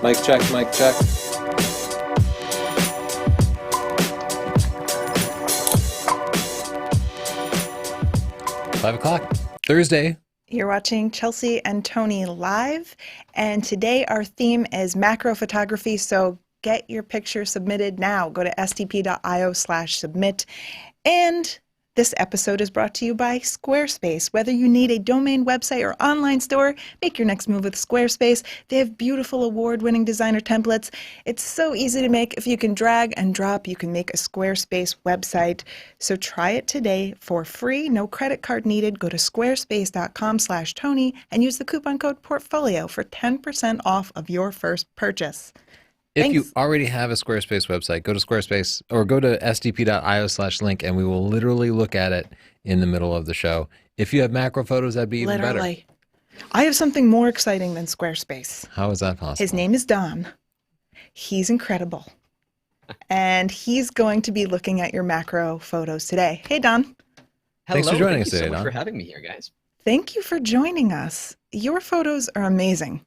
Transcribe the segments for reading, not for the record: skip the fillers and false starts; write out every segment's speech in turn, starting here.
Mic check, mic check. $5 Thursday. You're watching Chelsea and Tony live, and today our theme is macro photography, so get your picture submitted now. Go to stp.io/submit. And this episode is brought to you by Squarespace. Whether you need a domain, website, or online store, make your next move with Squarespace. They have beautiful award-winning designer templates. It's so easy to make. If you can drag and drop, you can make a Squarespace website. So try it today for free. No credit card needed. Go to squarespace.com/Tony and use the coupon code PORTFOLIO for 10% off of your first purchase. If you already have a Squarespace website, go to Squarespace or go to stp.io/link and we will literally look at it in the middle of the show. If you have macro photos, that'd be even better. I have something more exciting than Squarespace. How is that possible? His name is Don. He's incredible. And he's going to be looking at your macro photos today. Hey, Don. Hello. Thanks for joining us today, Don. Thank you so much for having me here, guys. Thank you for joining us. Your photos are amazing.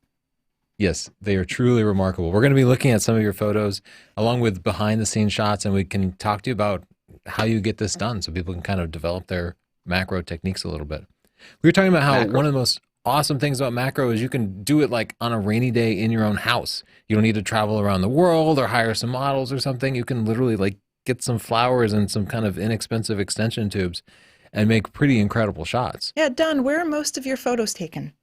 Yes, they are truly remarkable. We're going to be looking at some of your photos along with behind-the-scenes shots, and we can talk to you about how you get this done so people can kind of develop their macro techniques a little bit. We were talking about how one of the most awesome things about macro is you can do it like on a rainy day in your own house. You don't need to travel around the world or hire some models or something. You can literally like get some flowers and some kind of inexpensive extension tubes and make pretty incredible shots. Yeah, Don, where are most of your photos taken?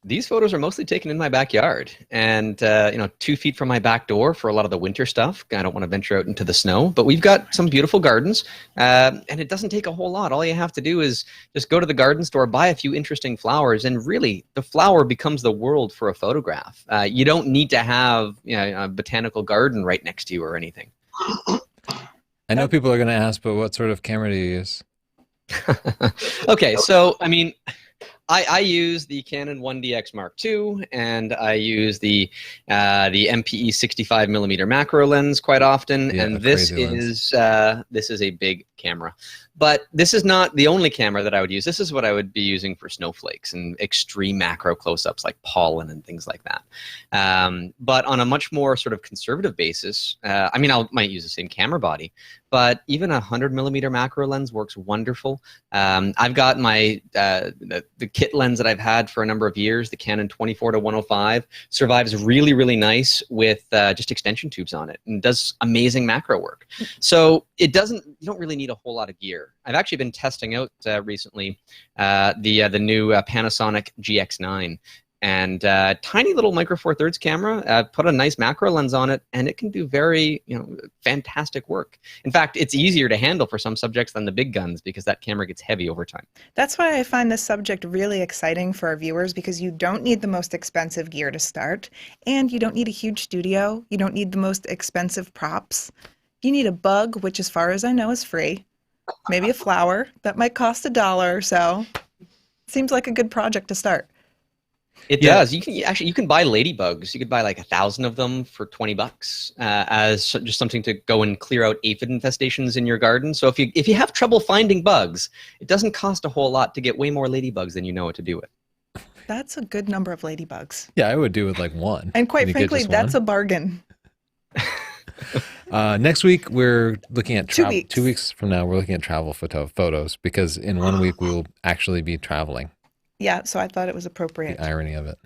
These photos are mostly taken in my backyard and, 2 feet from my back door for a lot of the winter stuff. I don't want to venture out into the snow, but we've got some beautiful gardens and it doesn't take a whole lot. All you have to do is just go to the garden store, buy a few interesting flowers, and really the flower becomes the world for a photograph. You don't need to have a botanical garden right next to you or anything. I know people are going to ask, but what sort of camera do you use? Okay, so, I use the Canon 1DX Mark II, and I use the MPE 65mm macro lens quite often. Yeah, and this is a big camera, but this is not the only camera that I would use. This is what I would be using for snowflakes and extreme macro close-ups like pollen and things like that. But on a much more sort of conservative basis, I might use the same camera body, but even a 100mm macro lens works wonderful. I've got my the kit lens that I've had for a number of years, the Canon 24-105, survives really, really nice with just extension tubes on it and does amazing macro work. So you don't really need a whole lot of gear. I've actually been testing out recently the new Panasonic GX9. And tiny little micro four thirds camera, put a nice macro lens on it, and it can do very, fantastic work. In fact, it's easier to handle for some subjects than the big guns because that camera gets heavy over time. That's why I find this subject really exciting for our viewers, because you don't need the most expensive gear to start, and you don't need a huge studio. You don't need the most expensive props. You need a bug, which as far as I know is free. Maybe a flower that might cost $1 or so. Seems like a good project to start. It does. You can buy ladybugs. You could buy like 1,000 of them for $20 as just something to go and clear out aphid infestations in your garden. So if you have trouble finding bugs, it doesn't cost a whole lot to get way more ladybugs than you know what to do with. That's a good number of ladybugs. Yeah, I would do with like one. And quite frankly, that's a bargain. Next week, we're looking at travel. 2 weeks. 2 weeks from now, we're looking at travel photos because in 1 week, we will actually be traveling. Yeah, so I thought it was appropriate. The irony of it.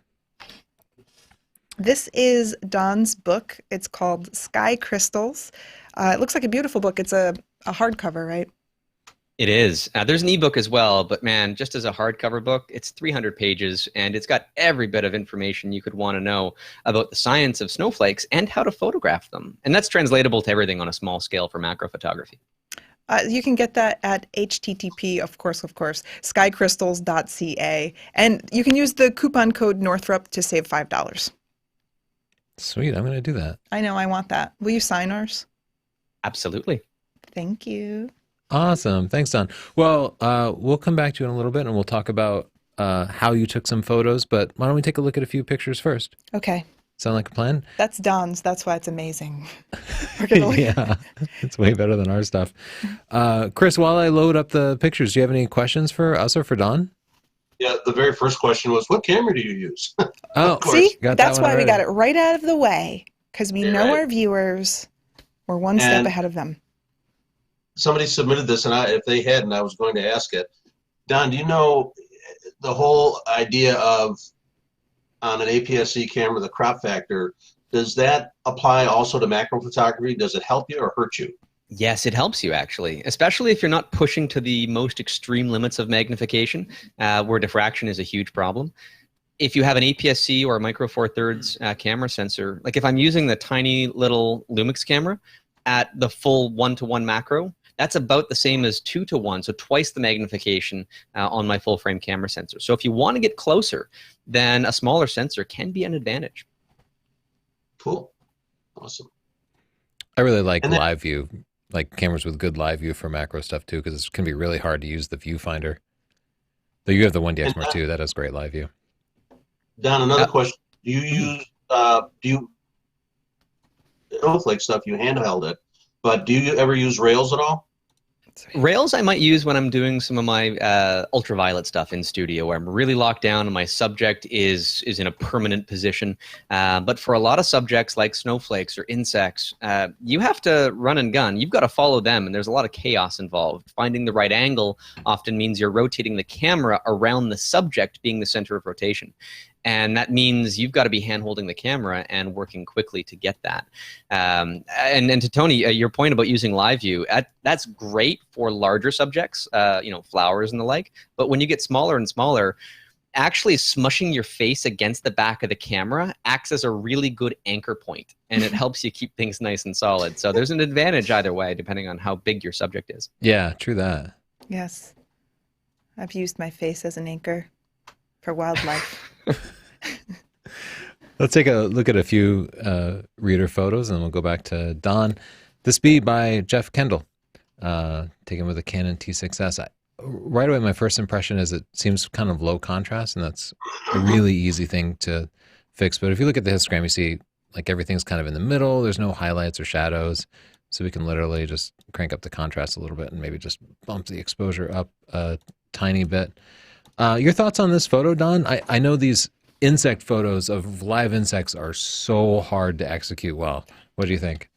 This is Don's book. It's called Sky Crystals. It looks like a beautiful book. It's a hardcover, right? It is. There's an ebook as well, but man, just as a hardcover book, it's 300 pages, and it's got every bit of information you could want to know about the science of snowflakes and how to photograph them. And that's translatable to everything on a small scale for macro photography. You can get that at http, of course, skycrystals.ca. And you can use the coupon code Northrop to save $5. Sweet. I'm going to do that. I know. I want that. Will you sign ours? Absolutely. Thank you. Awesome. Thanks, Don. Well, we'll come back to you in a little bit and we'll talk about how you took some photos. But why don't we take a look at a few pictures first? Okay. Sound like a plan? That's Don's. That's why it's amazing. Yeah, it's way better than our stuff. Chris, while I load up the pictures, do you have any questions for us or for Don? Yeah, the very first question was, what camera do you use? Oh, Of course. See, got that that's one why we got already. it right out of the way because we You're know right. our viewers. We're one step And ahead of them. somebody submitted this, and if they hadn't, I was going to ask it. Don, do you know the whole idea of on an APS-C camera, the crop factor, does that apply also to macro photography? Does it help you or hurt you? Yes, it helps you actually, especially if you're not pushing to the most extreme limits of magnification, where diffraction is a huge problem. If you have an APS-C or a micro four thirds camera sensor, like if I'm using the tiny little Lumix camera at the full 1:1 macro, that's about the same as 2:1, so twice the magnification on my full frame camera sensor. So if you want to get closer, then a smaller sensor can be an advantage. Cool. Awesome. I really like And then, live view, like cameras with good live view for macro stuff too, because it can be really hard to use the viewfinder. Though you have the 1DX and Mark II, that has great live view. Don, another Uh, question. Do you use, do you, snowflake stuff, you handheld it, but do you ever use Rails at all? Rails I might use when I'm doing some of my ultraviolet stuff in studio, where I'm really locked down and my subject is in a permanent position. But for a lot of subjects like snowflakes or insects, you have to run and gun. You've got to follow them, and there's a lot of chaos involved. Finding the right angle often means you're rotating the camera around the subject being the center of rotation. And that means you've got to be hand-holding the camera and working quickly to get that. And to Tony, your point about using live view, that's great for larger subjects, flowers and the like. But when you get smaller and smaller, actually smushing your face against the back of the camera acts as a really good anchor point, and it helps you keep things nice and solid. So there's an advantage either way, depending on how big your subject is. Yeah, true that. Yes. I've used my face as an anchor for wildlife. Let's take a look at a few reader photos, and then we'll go back to Don. This be by Jeff Kendall, taken with a Canon T6S. Right away, my first impression is it seems kind of low contrast, and that's a really easy thing to fix. But if you look at the histogram, you see like everything's kind of in the middle. There's no highlights or shadows, so we can literally just crank up the contrast a little bit and maybe just bump the exposure up a tiny bit. Your thoughts on this photo, Don? I know these insect photos of live insects are so hard to execute well. What do you think?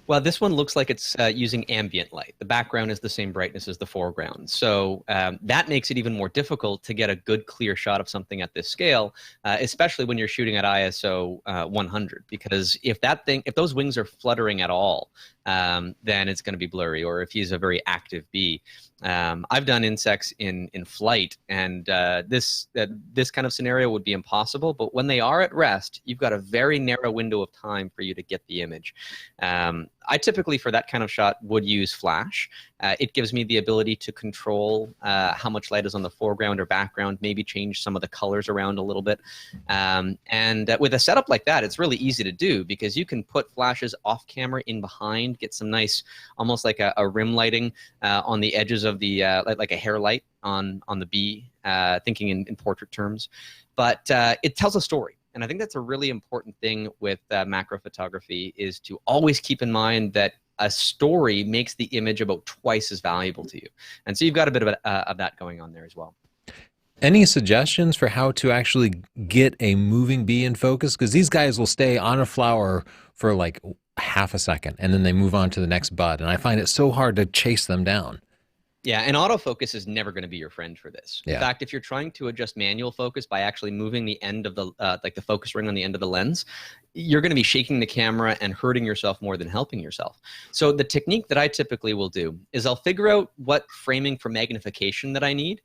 Well, this one looks like it's using ambient light. The background is the same brightness as the foreground. So that makes it even more difficult to get a good, clear shot of something at this scale, especially when you're shooting at ISO 100. Because if those wings are fluttering at all, then it's going to be blurry. Or if he's a very active bee. I've done insects in flight, and this kind of scenario would be impossible. But when they are at rest, you've got a very narrow window of time for you to get the image. I typically, for that kind of shot, would use flash. It gives me the ability to control how much light is on the foreground or background, maybe change some of the colors around a little bit. And with a setup like that, it's really easy to do because you can put flashes off camera in behind, get some nice, almost like a rim lighting on the edges of the, like a hair light on the bee, thinking in portrait terms. But it tells a story. And I think that's a really important thing with macro photography, is to always keep in mind that a story makes the image about twice as valuable to you. And so you've got a bit of that going on there as well. Any suggestions for how to actually get a moving bee in focus? Because these guys will stay on a flower for like half a second, and then they move on to the next bud. And I find it so hard to chase them down. Yeah, and autofocus is never going to be your friend for this. Yeah. In fact, if you're trying to adjust manual focus by actually moving the end of the like the focus ring on the end of the lens, you're going to be shaking the camera and hurting yourself more than helping yourself. So the technique that I typically will do is I'll figure out what framing for magnification that I need.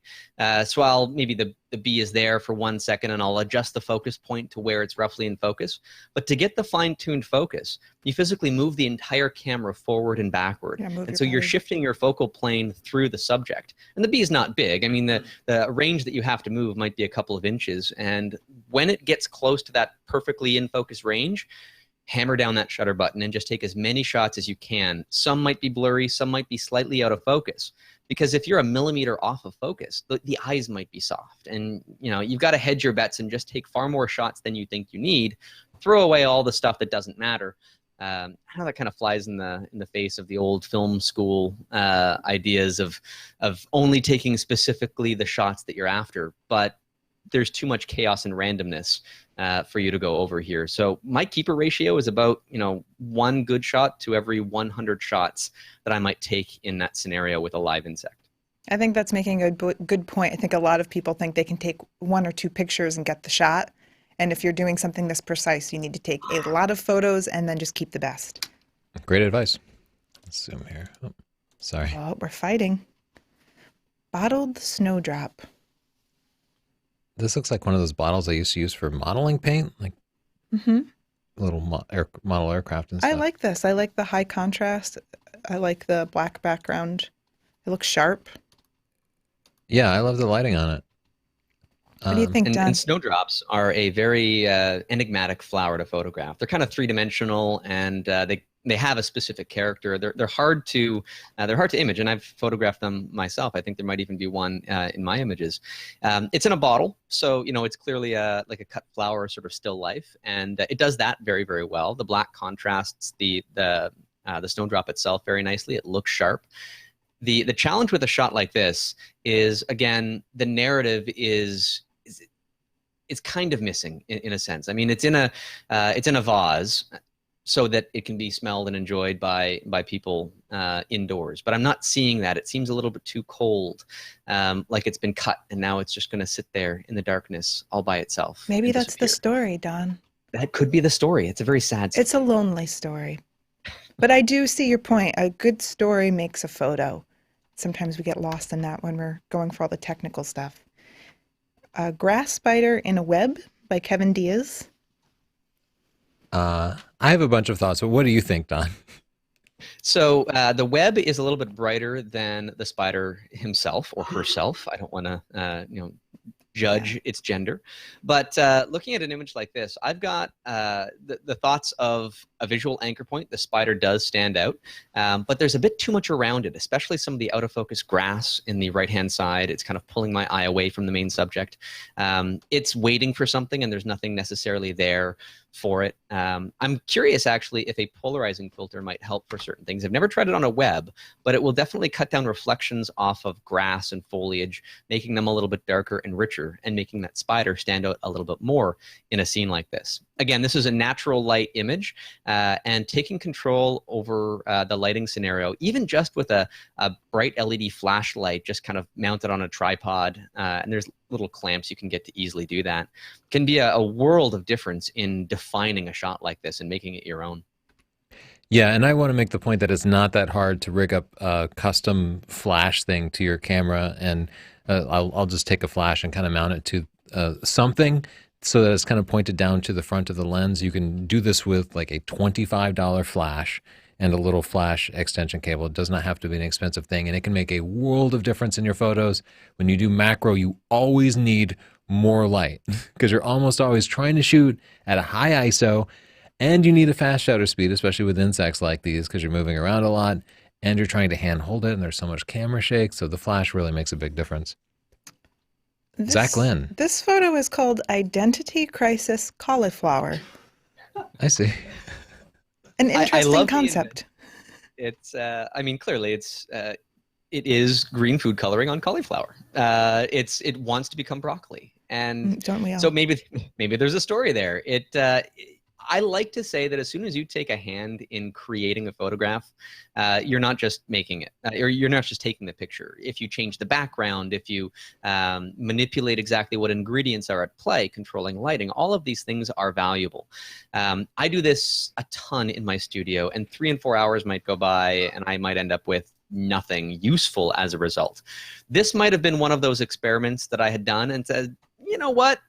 So I'll maybe the bee is there for 1 second, and I'll adjust the focus point to where it's roughly in focus. But to get the fine-tuned focus, you physically move the entire camera forward and backward. Yeah, move and your so you're body. shifting your focal plane through the subject. And the bee is not big. I mean, the range that you have to move might be a couple of inches. And when it gets close to that perfectly in focus range, hammer down that shutter button and just take as many shots as you can. Some might be blurry, some might be slightly out of focus. Because if you're a millimeter off of focus, the eyes might be soft. And you've got to hedge your bets and just take far more shots than you think you need. Throw away all the stuff that doesn't matter. I know that kind of flies in the face of the old film school ideas of only taking specifically the shots that you're after, but there's too much chaos and randomness for you to go over here. So my keeper ratio is about, one good shot to every 100 shots that I might take in that scenario with a live insect. I think that's making a good point. I think a lot of people think they can take 1 or 2 pictures and get the shot. And if you're doing something this precise, you need to take a lot of photos and then just keep the best. Great advice. Let's zoom here. Oh, sorry. Oh, we're fighting. Bottled snowdrop. This looks like one of those bottles I used to use for modeling paint, like little model aircraft and stuff. I like this. I like the high contrast. I like the black background. It looks sharp. Yeah, I love the lighting on it. What do you think, Don? And snowdrops are a very enigmatic flower to photograph. They're kind of three-dimensional, and they have a specific character. They're hard to image, and I've photographed them myself. I think there might even be one in my images. It's in a bottle, so it's clearly like a cut flower, sort of still life, and it does that very, very well. The black contrasts the snowdrop itself very nicely. It looks sharp. The challenge with a shot like this is, again, the narrative is kind of missing in a sense. I mean, it's in a vase so that it can be smelled and enjoyed by people indoors. But I'm not seeing that. It seems a little bit too cold, like it's been cut and now it's just going to sit there in the darkness all by itself. Maybe that's the story, Don. That could be the story. It's a very sad story. It's a lonely story. But I do see your point. A good story makes a photo. Sometimes we get lost in that when we're going for all the technical stuff. A Grass Spider in a Web by Kevin Diaz. I have a bunch of thoughts, but what do you think, Don? So the web is a little bit brighter than the spider himself or herself. I don't want to, judge its gender, but looking at an image like this, I've got the thoughts of a visual anchor point. The spider does stand out, but there's a bit too much around it, especially some of the out of focus grass in the right-hand side. It's kind of pulling my eye away from the main subject. It's waiting for something, and there's nothing necessarily there for it. I'm curious, actually, if a polarizing filter might help for certain things. I've never tried it on a web, but it will definitely cut down reflections off of grass and foliage, making them a little bit darker and richer, and making that spider stand out a little bit more in a scene like this. Again, this is a natural light image, and taking control over the lighting scenario, even just with a bright LED flashlight just kind of mounted on a tripod, and there's little clamps you can get to easily do that, can be a world of difference in defining a shot like this and making it your own. Yeah, and I want to make the point that it's not that hard to rig up a custom flash thing to your camera, and I'll just take a flash and kind of mount it to something so that it's kind of pointed down to the front of the lens. You can do this with like a $25 flash and a little flash extension cable. It does not have to be an expensive thing, and it can make a world of difference in your photos. When you do macro, you always need more light because you're almost always trying to shoot at a high ISO, and you need a fast shutter speed, especially with insects like these, because you're moving around a lot and you're trying to hand hold it, and there's so much camera shake, so the flash really makes a big difference. Zach Lynn. This photo is called Identity Crisis Cauliflower. I see. An interesting love concept. It's, clearly it is green food coloring on cauliflower. It wants to become broccoli, and don't we all? So maybe there's a story there. I like to say that as soon as you take a hand in creating a photograph, you're not just making it, or you're not just taking the picture. If you change the background, if you manipulate exactly what ingredients are at play, controlling lighting, all of these things are valuable. I do this a ton in my studio, and 3 and 4 hours might go by, and I might end up with nothing useful as a result. This might have been one of those experiments that I had done and said, you know what?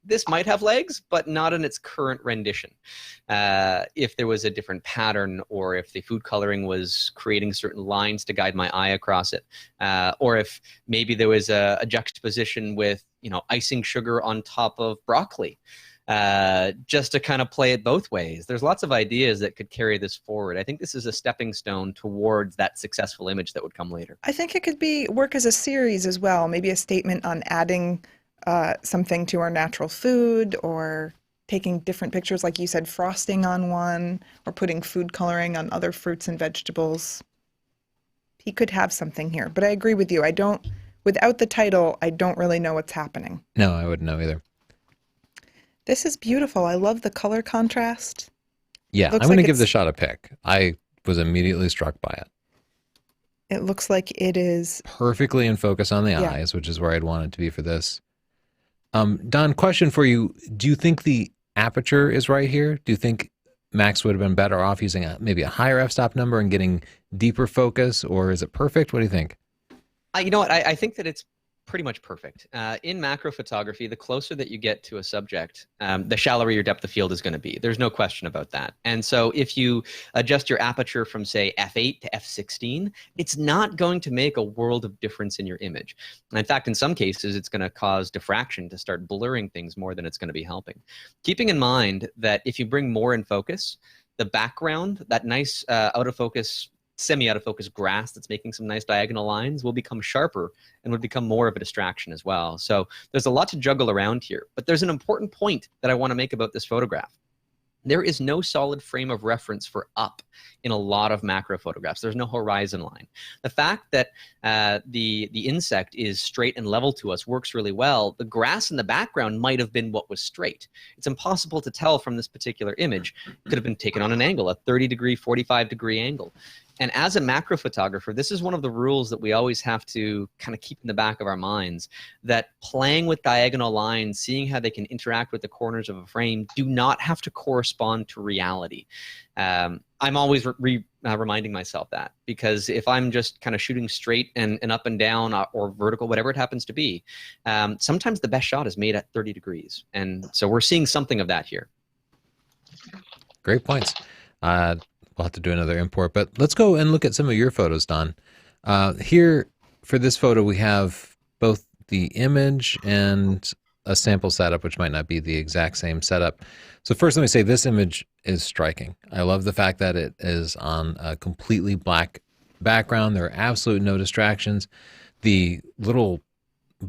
This might have legs, but not in its current rendition. If there was a different pattern, or if the food coloring was creating certain lines to guide my eye across it, or if maybe there was a juxtaposition with, icing sugar on top of broccoli, just to kind of play it both ways. There's lots of ideas that could carry this forward. I think this is a stepping stone towards that successful image that would come later. I think it could work as a series as well. Maybe a statement on adding something to our natural food, or taking different pictures, like you said, frosting on one or putting food coloring on other fruits and vegetables. He could have something here, but I agree with you. Without the title, I don't really know what's happening. No, I wouldn't know either. This is beautiful. I love the color contrast. Yeah, Looks I'm going to like give the it's- shot a pick. I was immediately struck by it. It looks like it is. Perfectly in focus on the Yeah. eyes, which is where I'd want it to be for this. Don, question for you. Do you think the aperture is right here? Do you think Max would have been better off using maybe a higher f-stop number and getting deeper focus, or is it perfect? What do you think? You know what? I think that it's pretty much perfect. In macro photography, the closer that you get to a subject, the shallower your depth of field is going to be. There's no question about that. And so if you adjust your aperture from, say, f8 to f16, it's not going to make a world of difference in your image. And in fact, in some cases, it's going to cause diffraction to start blurring things more than it's going to be helping. Keeping in mind that if you bring more in focus, the background, that nice out of focus, semi out of focus grass that's making some nice diagonal lines will become sharper and would become more of a distraction as well. So there's a lot to juggle around here, but there's an important point that I want to make about this photograph. There is no solid frame of reference for up in a lot of macro photographs. There's no horizon line. The fact that the insect is straight and level to us works really well. The grass in the background might have been what was straight. It's impossible to tell from this particular image. It could have been taken on an angle, a 30-degree, 45-degree angle. And as a macro photographer, this is one of the rules that we always have to kind of keep in the back of our minds, that playing with diagonal lines, seeing how they can interact with the corners of a frame, do not have to correspond to reality. I'm always reminding myself that, because if I'm just kind of shooting straight and up and down or vertical, whatever it happens to be, sometimes the best shot is made at 30 degrees. And so we're seeing something of that here. Great points. We'll have to do another import, but let's go and look at some of your photos, Don. Here for this photo, we have both the image and a sample setup, which might not be the exact same setup. So first, let me say this image is striking. I love the fact that it is on a completely black background. There are absolutely no distractions. The little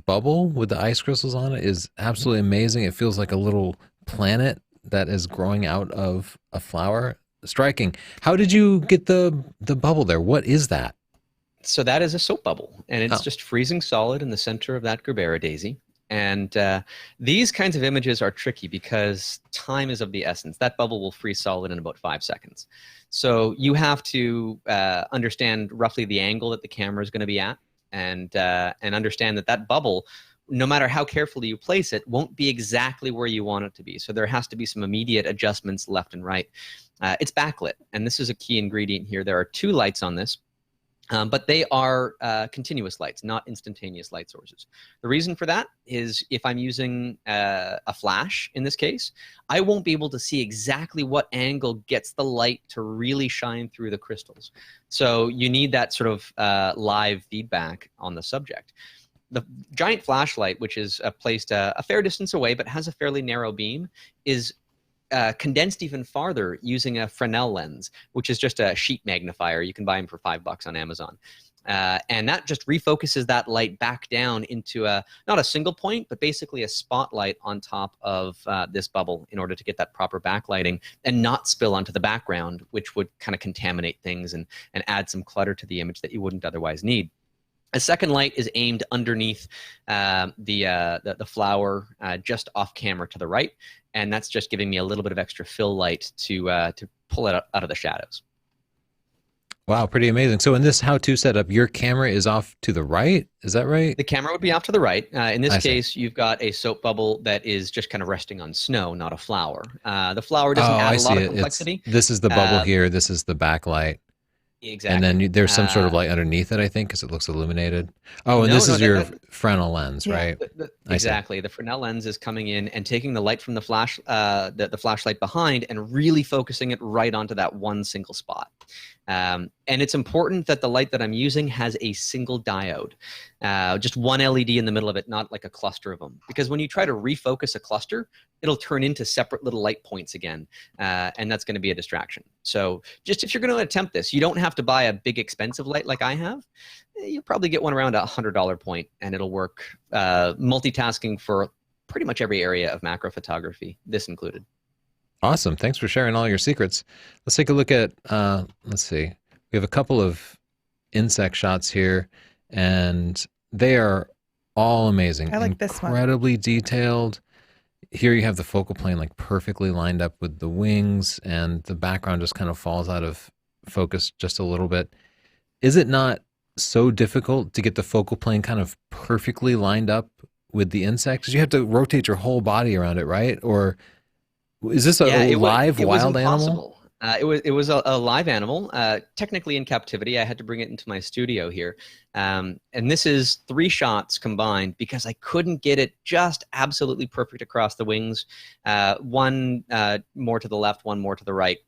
bubble with the ice crystals on it is absolutely amazing. It feels like a little planet that is growing out of a flower. Striking. How did you get the bubble there? What is that? So that is a soap bubble, and it's just freezing solid in the center of that Gerbera daisy. And these kinds of images are tricky because time is of the essence. That bubble will freeze solid in about 5 seconds. So you have to understand roughly the angle that the camera is going to be at, and understand that that bubble, no matter how carefully you place it, won't be exactly where you want it to be. So there has to be some immediate adjustments left and right. It's backlit, and this is a key ingredient here. There are 2 lights on this, but they are continuous lights, not instantaneous light sources. The reason for that is if I'm using a flash in this case, I won't be able to see exactly what angle gets the light to really shine through the crystals. So you need that sort of live feedback on the subject. The giant flashlight, which is placed a fair distance away but has a fairly narrow beam, is condensed even farther using a Fresnel lens, which is just a sheet magnifier. You can buy them for $5 on Amazon. And that just refocuses that light back down into not a single point, but basically a spotlight on top of this bubble in order to get that proper backlighting and not spill onto the background, which would kind of contaminate things and add some clutter to the image that you wouldn't otherwise need. A second light is aimed underneath the flower, just off camera to the right, and that's just giving me a little bit of extra fill light to pull it out of the shadows. Wow, pretty amazing. So in this how-to setup, your camera is off to the right. Is that right? The camera would be off to the right. In this case, you've got a soap bubble that is just kind of resting on snow, not a flower. The flower doesn't add a lot of complexity. This is the bubble here. This is the backlight. Exactly. And then there's some sort of light underneath it, I think, because it looks illuminated. Oh, and this is your Fresnel lens, right? Exactly. The Fresnel lens is coming in and taking the light from the flash, the flashlight behind, and really focusing it right onto that one single spot. And it's important that the light that I'm using has a single diode, just one LED in the middle of it, not like a cluster of them. Because when you try to refocus a cluster, it'll turn into separate little light points again, and that's going to be a distraction. So just if you're going to attempt this, you don't have to buy a big expensive light like I have. You'll probably get one around $100 point, and it'll work multitasking for pretty much every area of macro photography, this included. Awesome. Thanks for sharing all your secrets. Let's take a look at, let's see. We have a couple of insect shots here, and they are all amazing. I like this one. Incredibly detailed. Here you have the focal plane like perfectly lined up with the wings, and the background just kind of falls out of focus just a little bit. Is it not so difficult to get the focal plane kind of perfectly lined up with the insect? 'Cause you have to rotate your whole body around it, right? Or is this Yeah, a it was, live it was wild animal? impossible. It was a live animal, technically in captivity. I had to bring it into my studio here, and this is 3 shots combined because I couldn't get it just absolutely perfect across the wings. One more to the left, one more to the right,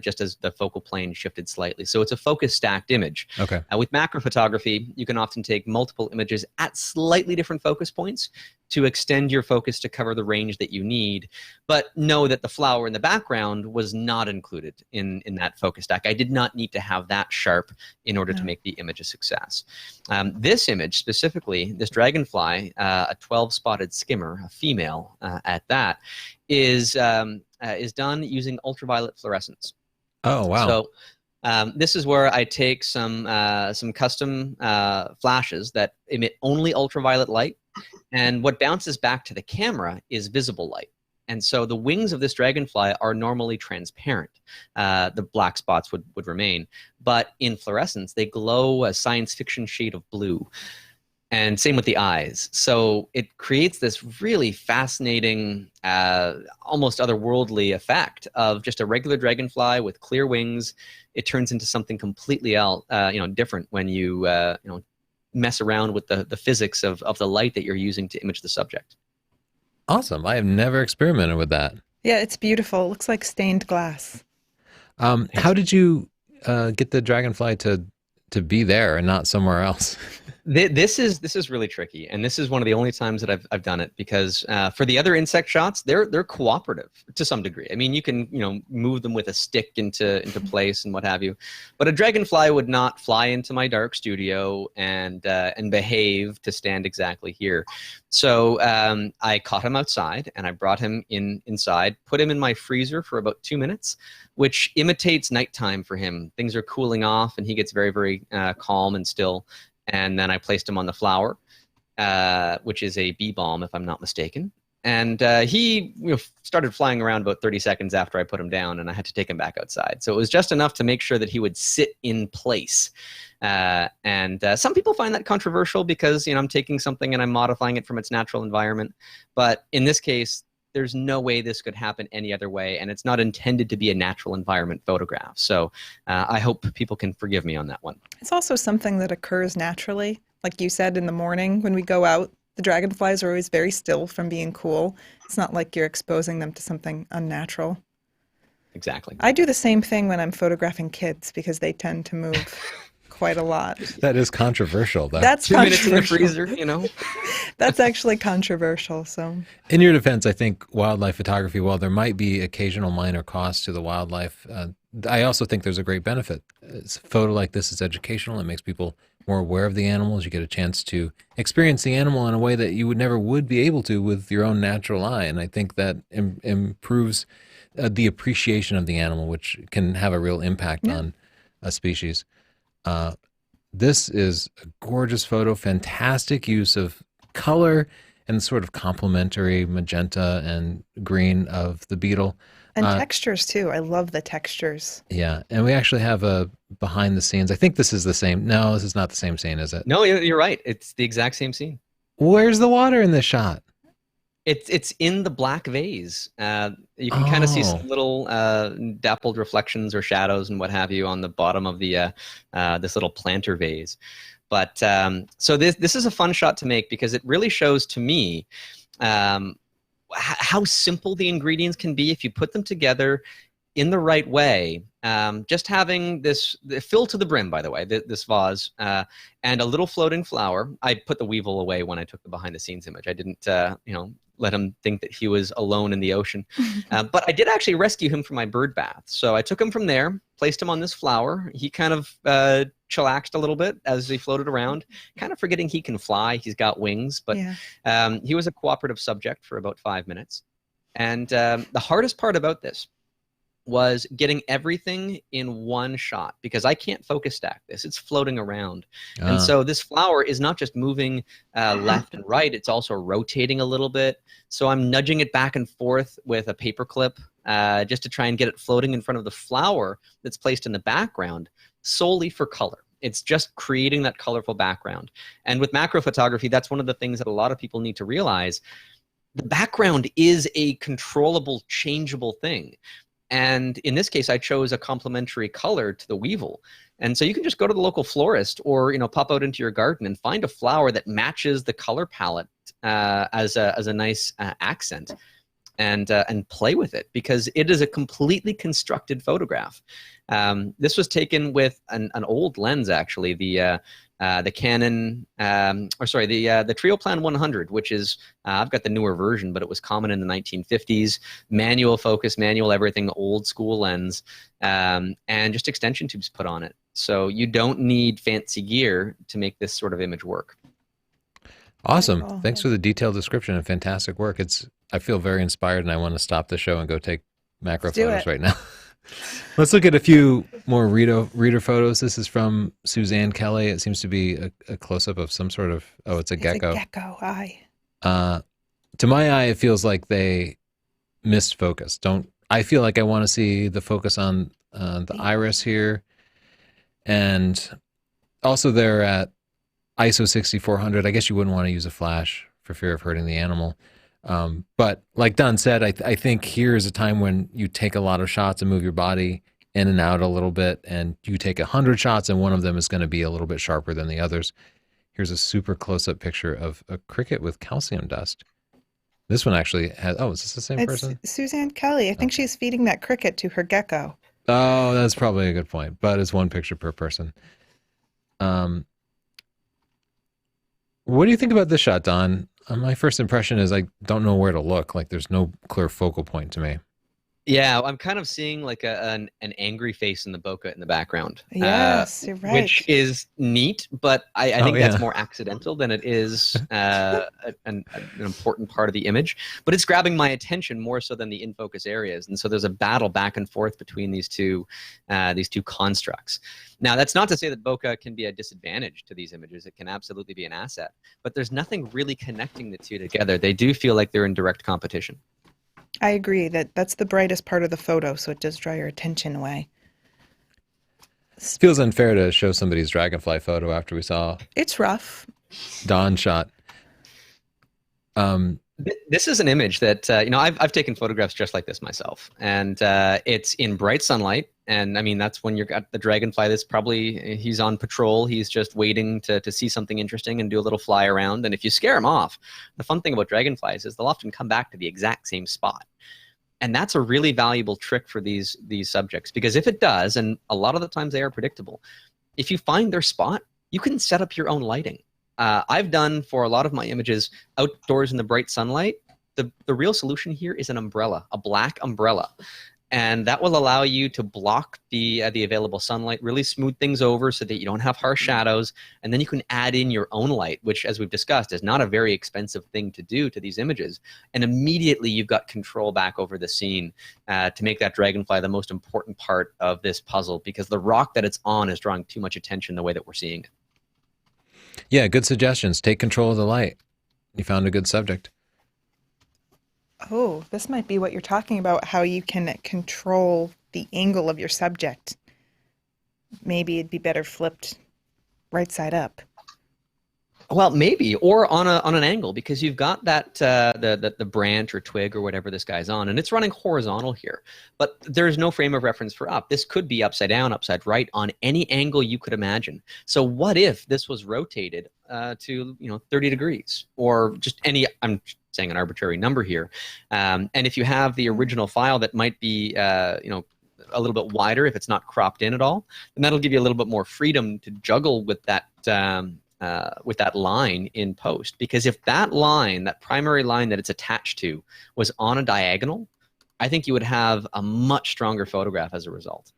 just as the focal plane shifted slightly. So it's a focus stacked image. Okay. With macro photography, you can often take multiple images at slightly different focus points to extend your focus to cover the range that you need. But know that the flower in the background was not included in that focus stack. I did not need to have that sharp in order to make the image a success. This image specifically, this dragonfly, a 12-spotted skimmer, a female at that, is done using ultraviolet fluorescence. Oh, wow. So this is where I take some custom flashes that emit only ultraviolet light, and what bounces back to the camera is visible light. And so the wings of this dragonfly are normally transparent. The black spots would remain. But in fluorescence, they glow a science fiction shade of blue. And same with the eyes. So it creates this really fascinating, almost otherworldly effect of just a regular dragonfly with clear wings. It turns into something completely different when you mess around with the physics of the light that you're using to image the subject. Awesome. I have never experimented with that. Yeah, it's beautiful. It looks like stained glass. How did you get the dragonfly to be there and not somewhere else? This is really tricky, and this is one of the only times that I've done it, because for the other insect shots, they're cooperative to some degree. I mean, you can move them with a stick into place and what have you, but a dragonfly would not fly into my dark studio and behave to stand exactly here. So I caught him outside and I brought him inside, put him in my freezer for about 2 minutes, which imitates nighttime for him. Things are cooling off and he gets very, very calm and still. And then I placed him on the flower, which is a bee balm, if I'm not mistaken. And he started flying around about 30 seconds after I put him down, and I had to take him back outside. So it was just enough to make sure that he would sit in place. And some people find that controversial because I'm taking something and I'm modifying it from its natural environment. But in this case, there's no way this could happen any other way, and it's not intended to be a natural environment photograph. So I hope people can forgive me on that one. It's also something that occurs naturally. Like you said, in the morning when we go out, the dragonflies are always very still from being cool. It's not like you're exposing them to something unnatural. Exactly. I do the same thing when I'm photographing kids because they tend to move quite a lot. That is controversial, though. That's 2 minutes in the controversial. freezer, That's actually controversial. So, in your defense, I think wildlife photography, while there might be occasional minor costs to the wildlife, I also think there's a great benefit. A photo like this is educational. It makes people more aware of the animals. You get a chance to experience the animal in a way that you never would be able to with your own natural eye. And I think that improves the appreciation of the animal, which can have a real impact on a species. This is a gorgeous photo, fantastic use of color and sort of complementary magenta and green of the beetle. and textures too. I love the textures. Yeah, and we actually have a behind the scenes. I think this is the same. No, this is not the same scene, is it? No, you're right. It's the exact same scene. Where's the water in this shot? It's in the black vase. You can kind of see some little dappled reflections or shadows and what have you on the bottom of the this little planter vase. But so this is a fun shot to make because it really shows to me how simple the ingredients can be if you put them together in the right way. Just having this fill to the brim, by the way, this vase, and a little floating flower. I put the weevil away when I took the behind the scenes image. I didn't, let him think that he was alone in the ocean. But I did actually rescue him from my bird bath. So I took him from there, placed him on this flower. He kind of chillaxed a little bit as he floated around, kind of forgetting he can fly. He's got wings, but he was a cooperative subject for about 5 minutes. And the hardest part about this was getting everything in one shot, because I can't focus stack this. It's floating around. And so this flower is not just moving left and right, it's also rotating a little bit. So I'm nudging it back and forth with a paper clip just to try and get it floating in front of the flower that's placed in the background solely for color. It's just creating that colorful background. And with macro photography, that's one of the things that a lot of people need to realize. The background is a controllable, changeable thing. And in this case, I chose a complementary color to the weevil. And so you can just go to the local florist or, you know, pop out into your garden and find a flower that matches the color palette as a nice accent, and play with it, because it is a completely constructed photograph. This was taken with an old lens, actually, the Canon, the Trioplan 100, which is, I've got the newer version, but it was common in the 1950s. Manual focus, manual everything, old school lens, and just extension tubes put on it. So you don't need fancy gear to make this sort of image work. Awesome. Cool. Thanks for the detailed description and fantastic work. I feel very inspired, and I want to stop the show and go take macro Let's do photos it. right now. Let's look at a few more reader photos. This is from Suzanne Kelly. It seems to be a close-up of some sort of, it's a gecko. It's a gecko eye. To my eye, it feels like they missed focus. I feel like I want to see the focus on the iris here. And also they're at ISO 6400. I guess you wouldn't want to use a flash for fear of hurting the animal. But like Don said, I think here is a time when you take a lot of shots and move your body in and out a little bit, and you take 100 shots and one of them is going to be a little bit sharper than the others. Here's a super close-up picture of a cricket with calcium dust. This one actually has, is this the same person? It's Suzanne Kelly. I think she's feeding that cricket to her gecko. Oh, that's probably a good point, but it's one picture per person. What do you think about this shot, Don? My first impression is I don't know where to look. Like, there's no clear focal point to me. Yeah, I'm kind of seeing like an angry face in the bokeh in the background. Yes, you're right. Which is neat, but I think that's more accidental than it is an important part of the image. But it's grabbing my attention more so than the in-focus areas. And so there's a battle back and forth between these two constructs. Now, that's not to say that bokeh can be a disadvantage to these images. It can absolutely be an asset. But there's nothing really connecting the two together. They do feel like they're in direct competition. I agree that's the brightest part of the photo, so it does draw your attention away. It feels unfair to show somebody's dragonfly photo after we saw It's rough. Don's shot. This is an image that I've taken photographs just like this myself, and it's in bright sunlight. And I mean, that's when you're at the dragonfly. That's probably, he's on patrol. He's just waiting to see something interesting and do a little fly around. And if you scare him off, the fun thing about dragonflies is they'll often come back to the exact same spot. And that's a really valuable trick for these subjects, because if it does, and a lot of the times they are predictable, if you find their spot, you can set up your own lighting. I've done for a lot of my images outdoors in the bright sunlight. The real solution here is an umbrella, a black umbrella. And that will allow you to block the available sunlight, really smooth things over so that you don't have harsh shadows. And then you can add in your own light, which, as we've discussed, is not a very expensive thing to do to these images. And immediately you've got control back over the scene to make that dragonfly the most important part of this puzzle, because the rock that it's on is drawing too much attention the way that we're seeing it. Yeah, good suggestions. Take control of the light. You found a good subject. Oh, this might be what you're talking about, how you can control the angle of your subject. Maybe it'd be better flipped right side up. Well, maybe, or on an angle, because you've got that the branch or twig or whatever this guy's on, and it's running horizontal here. But there's no frame of reference for up. This could be upside down, upside right, on any angle you could imagine. So what if this was rotated to 30 degrees, or just any? I'm saying an arbitrary number here. And if you have the original file that might be a little bit wider, if it's not cropped in at all, then that'll give you a little bit more freedom to juggle with that. With that line in post, because if that line, that primary line that it's attached to, was on a diagonal, I think you would have a much stronger photograph as a result.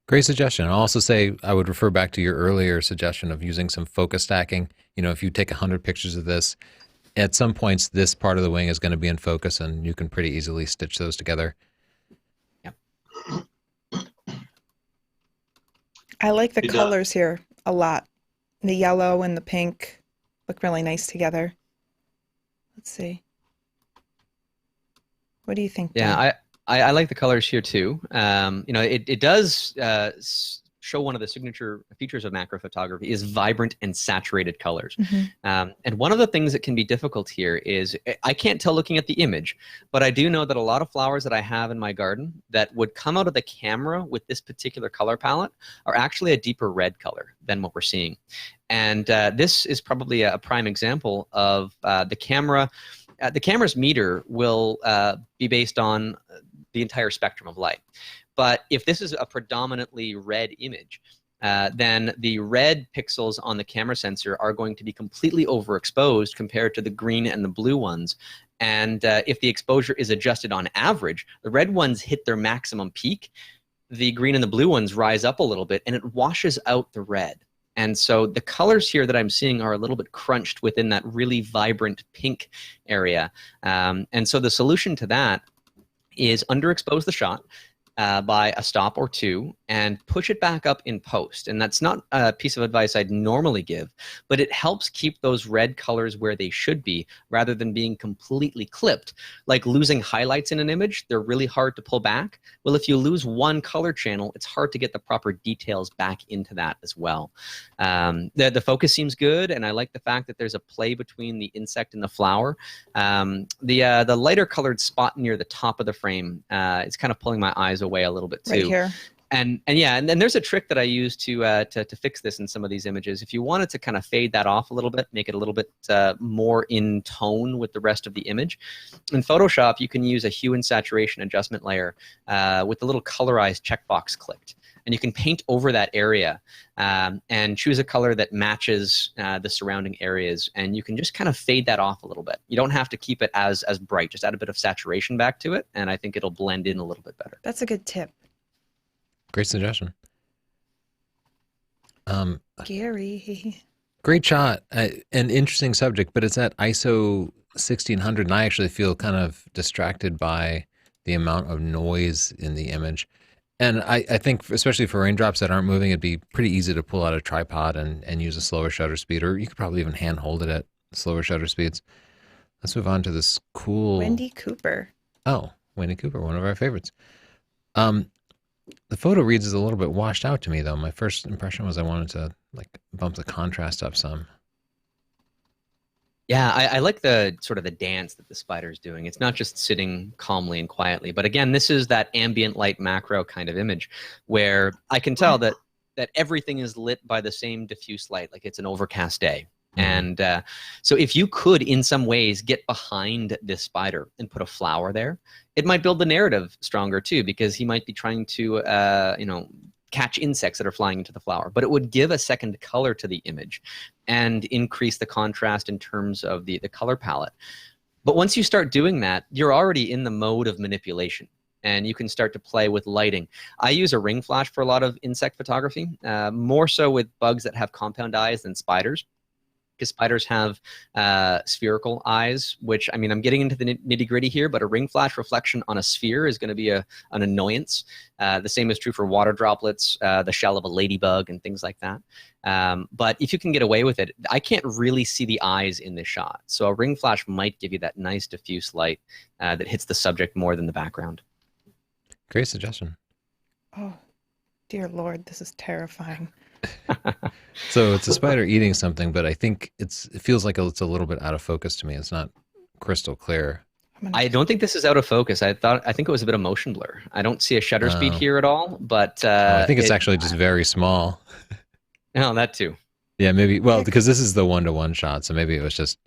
Great suggestion. I'll also say I would refer back to your earlier suggestion of using some focus stacking. If you take 100 pictures of this, at some points, this part of the wing is going to be in focus, and you can pretty easily stitch those together. Yep. I like the Hey, Don. colors here a lot. The yellow and the pink look really nice together. Let's see. What do you think, Yeah, Don? I like the colors here too. You know, it does show one of the signature features of macro photography is vibrant and saturated colors. And one of the things that can be difficult here is I can't tell looking at the image, but I do know that a lot of flowers that I have in my garden that would come out of the camera with this particular color palette are actually a deeper red color than what we're seeing. And this is probably a prime example of the camera. The camera's meter will be based on the entire spectrum of light. But if this is a predominantly red image, then the red pixels on the camera sensor are going to be completely overexposed compared to the green and the blue ones. And if the exposure is adjusted on average, the red ones hit their maximum peak, the green and the blue ones rise up a little bit, and it washes out the red. And so the colors here that I'm seeing are a little bit crunched within that really vibrant pink area. And so the solution to that is underexpose the shot by a stop or two and push it back up in post. And that's not a piece of advice I'd normally give, but it helps keep those red colors where they should be rather than being completely clipped. Like losing highlights in an image, they're really hard to pull back. Well, if you lose one color channel, it's hard to get the proper details back into that as well. The focus seems good, and I like the fact that there's a play between the insect and the flower. The lighter colored spot near the top of the frame, it's kind of pulling my eyes away a little bit too. Right here. And then there's a trick that I use to fix this in some of these images. If you wanted to kind of fade that off a little bit, make it a little bit more in tone with the rest of the image, in Photoshop you can use a hue and saturation adjustment layer with the little colorized checkbox clicked. And you can paint over that area and choose a color that matches the surrounding areas. And you can just kind of fade that off a little bit. You don't have to keep it as bright. Just add a bit of saturation back to it, and I think it'll blend in a little bit better. That's a good tip. Great suggestion. Gary. Great shot. An interesting subject, but it's at ISO 1600, and I actually feel kind of distracted by the amount of noise in the image. And I think, especially for raindrops that aren't moving, it'd be pretty easy to pull out a tripod and use a slower shutter speed, or you could probably even hand hold it at slower shutter speeds. Let's move on to this cool... Wendy Cooper. Oh, Wendy Cooper, one of our favorites. The photo reads is a little bit washed out to me, though. My first impression was I wanted to like bump the contrast up some. Yeah, I like the sort of the dance that the spider's doing. It's not just sitting calmly and quietly, but again, this is that ambient light macro kind of image where I can tell that everything is lit by the same diffuse light, like it's an overcast day. And so if you could, in some ways, get behind this spider and put a flower there, it might build the narrative stronger too, because he might be trying to, catch insects that are flying into the flower. But it would give a second color to the image and increase the contrast in terms of the color palette. But once you start doing that, you're already in the mode of manipulation. And you can start to play with lighting. I use a ring flash for a lot of insect photography, more so with bugs that have compound eyes than spiders. Because spiders have spherical eyes, which, I mean, I'm getting into the nitty gritty here, but a ring flash reflection on a sphere is going to be an annoyance. The same is true for water droplets, the shell of a ladybug, and things like that. But if you can get away with it, I can't really see the eyes in this shot. So a ring flash might give you that nice diffuse light that hits the subject more than the background. Great suggestion. Oh, dear Lord, this is terrifying. So it's a spider eating something, but I think it feels like it's a little bit out of focus to me. It's not crystal clear. I don't think this is out of focus. I think it was a bit of motion blur. I don't see a shutter speed here at all, but I think it's actually just very small. No, that too. Yeah, maybe. Well, because this is the 1:1 shot, so maybe it was just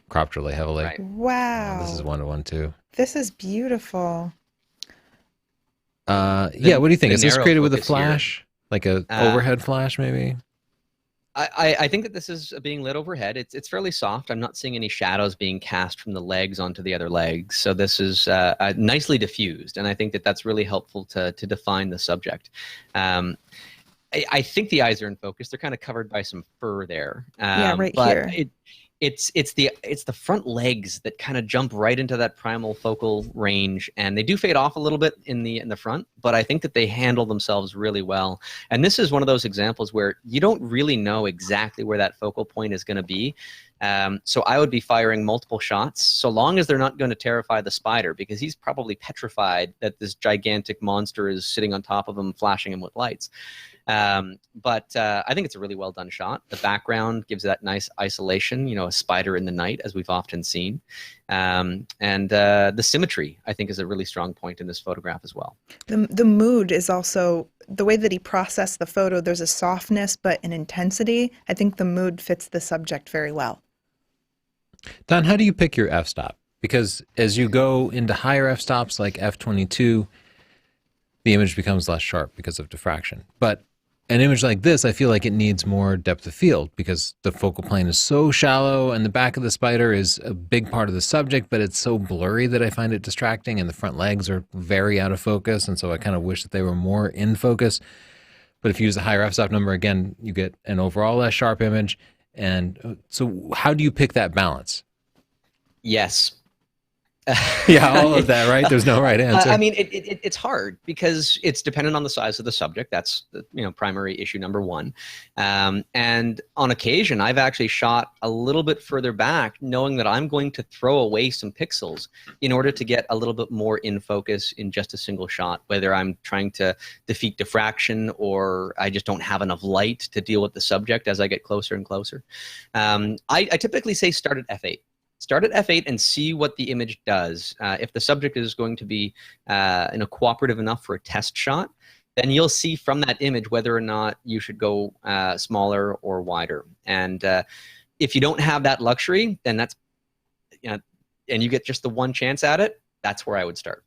cropped really heavily. Right. Wow. This is 1:1 too. This is beautiful. Yeah, what do you think? Is this narrow created with a focus here. flash? Like a overhead flash, maybe? I think that this is being lit overhead. It's fairly soft. I'm not seeing any shadows being cast from the legs onto the other legs. So this is nicely diffused, and I think that that's really helpful to define the subject. I think the eyes are in focus. They're kind of covered by some fur there. Yeah, right but here. it's the front legs that kind of jump right into that primal focal range, and they do fade off a little bit in the front, but I think that they handle themselves really well. And this is one of those examples where you don't really know exactly where that focal point is going to be. So I would be firing multiple shots, so long as they're not going to terrify the spider, because he's probably petrified that this gigantic monster is sitting on top of him, flashing him with lights. But I think it's a really well done shot. The background gives that nice isolation, a spider in the night, as we've often seen. And the symmetry, I think, is a really strong point in this photograph as well. The mood is also the way that he processed the photo. There's a softness, but an intensity. I think the mood fits the subject very well. Don, how do you pick your f-stop? Because as you go into higher f-stops like f22, the image becomes less sharp because of diffraction. But an image like this, I feel like it needs more depth of field because the focal plane is so shallow and the back of the spider is a big part of the subject, but it's so blurry that I find it distracting, and the front legs are very out of focus, and so I kind of wish that they were more in focus. But if you use a higher f-stop number, again, you get an overall less sharp image. And so how do you pick that balance? Yes. Yeah, all of that, right? There's no right answer. I mean, it's hard because it's dependent on the size of the subject. That's the primary issue number one. And on occasion, I've actually shot a little bit further back, knowing that I'm going to throw away some pixels in order to get a little bit more in focus in just a single shot, whether I'm trying to defeat diffraction or I just don't have enough light to deal with the subject as I get closer and closer. I typically say start at f8. Start at f8 and see what the image does. If the subject is going to be cooperative enough for a test shot, then you'll see from that image whether or not you should go smaller or wider. And if you don't have that luxury, then that's, and you get just the one chance at it, that's where I would start.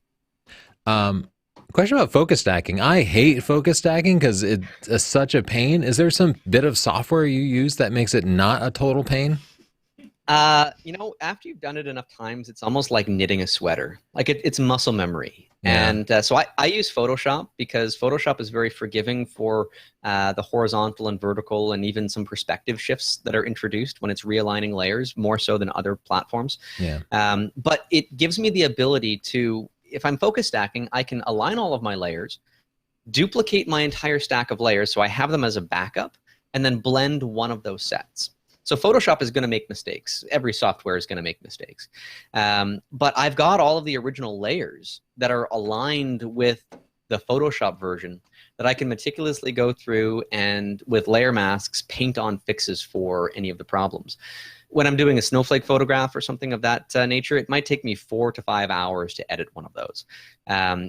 Question about focus stacking. I hate focus stacking because it's such a pain. Is there some bit of software you use that makes it not a total pain? After you've done it enough times, it's almost like knitting a sweater. Like it's muscle memory. Yeah. And so I use Photoshop because Photoshop is very forgiving for the horizontal and vertical and even some perspective shifts that are introduced when it's realigning layers, more so than other platforms. Yeah. But it gives me the ability to, if I'm focus stacking, I can align all of my layers, duplicate my entire stack of layers so I have them as a backup, and then blend one of those sets. So Photoshop is going to make mistakes. Every software is going to make mistakes. But I've got all of the original layers that are aligned with the Photoshop version that I can meticulously go through and with layer masks paint on fixes for any of the problems. When I'm doing a snowflake photograph or something of that nature, it might take me 4 to 5 hours to edit one of those.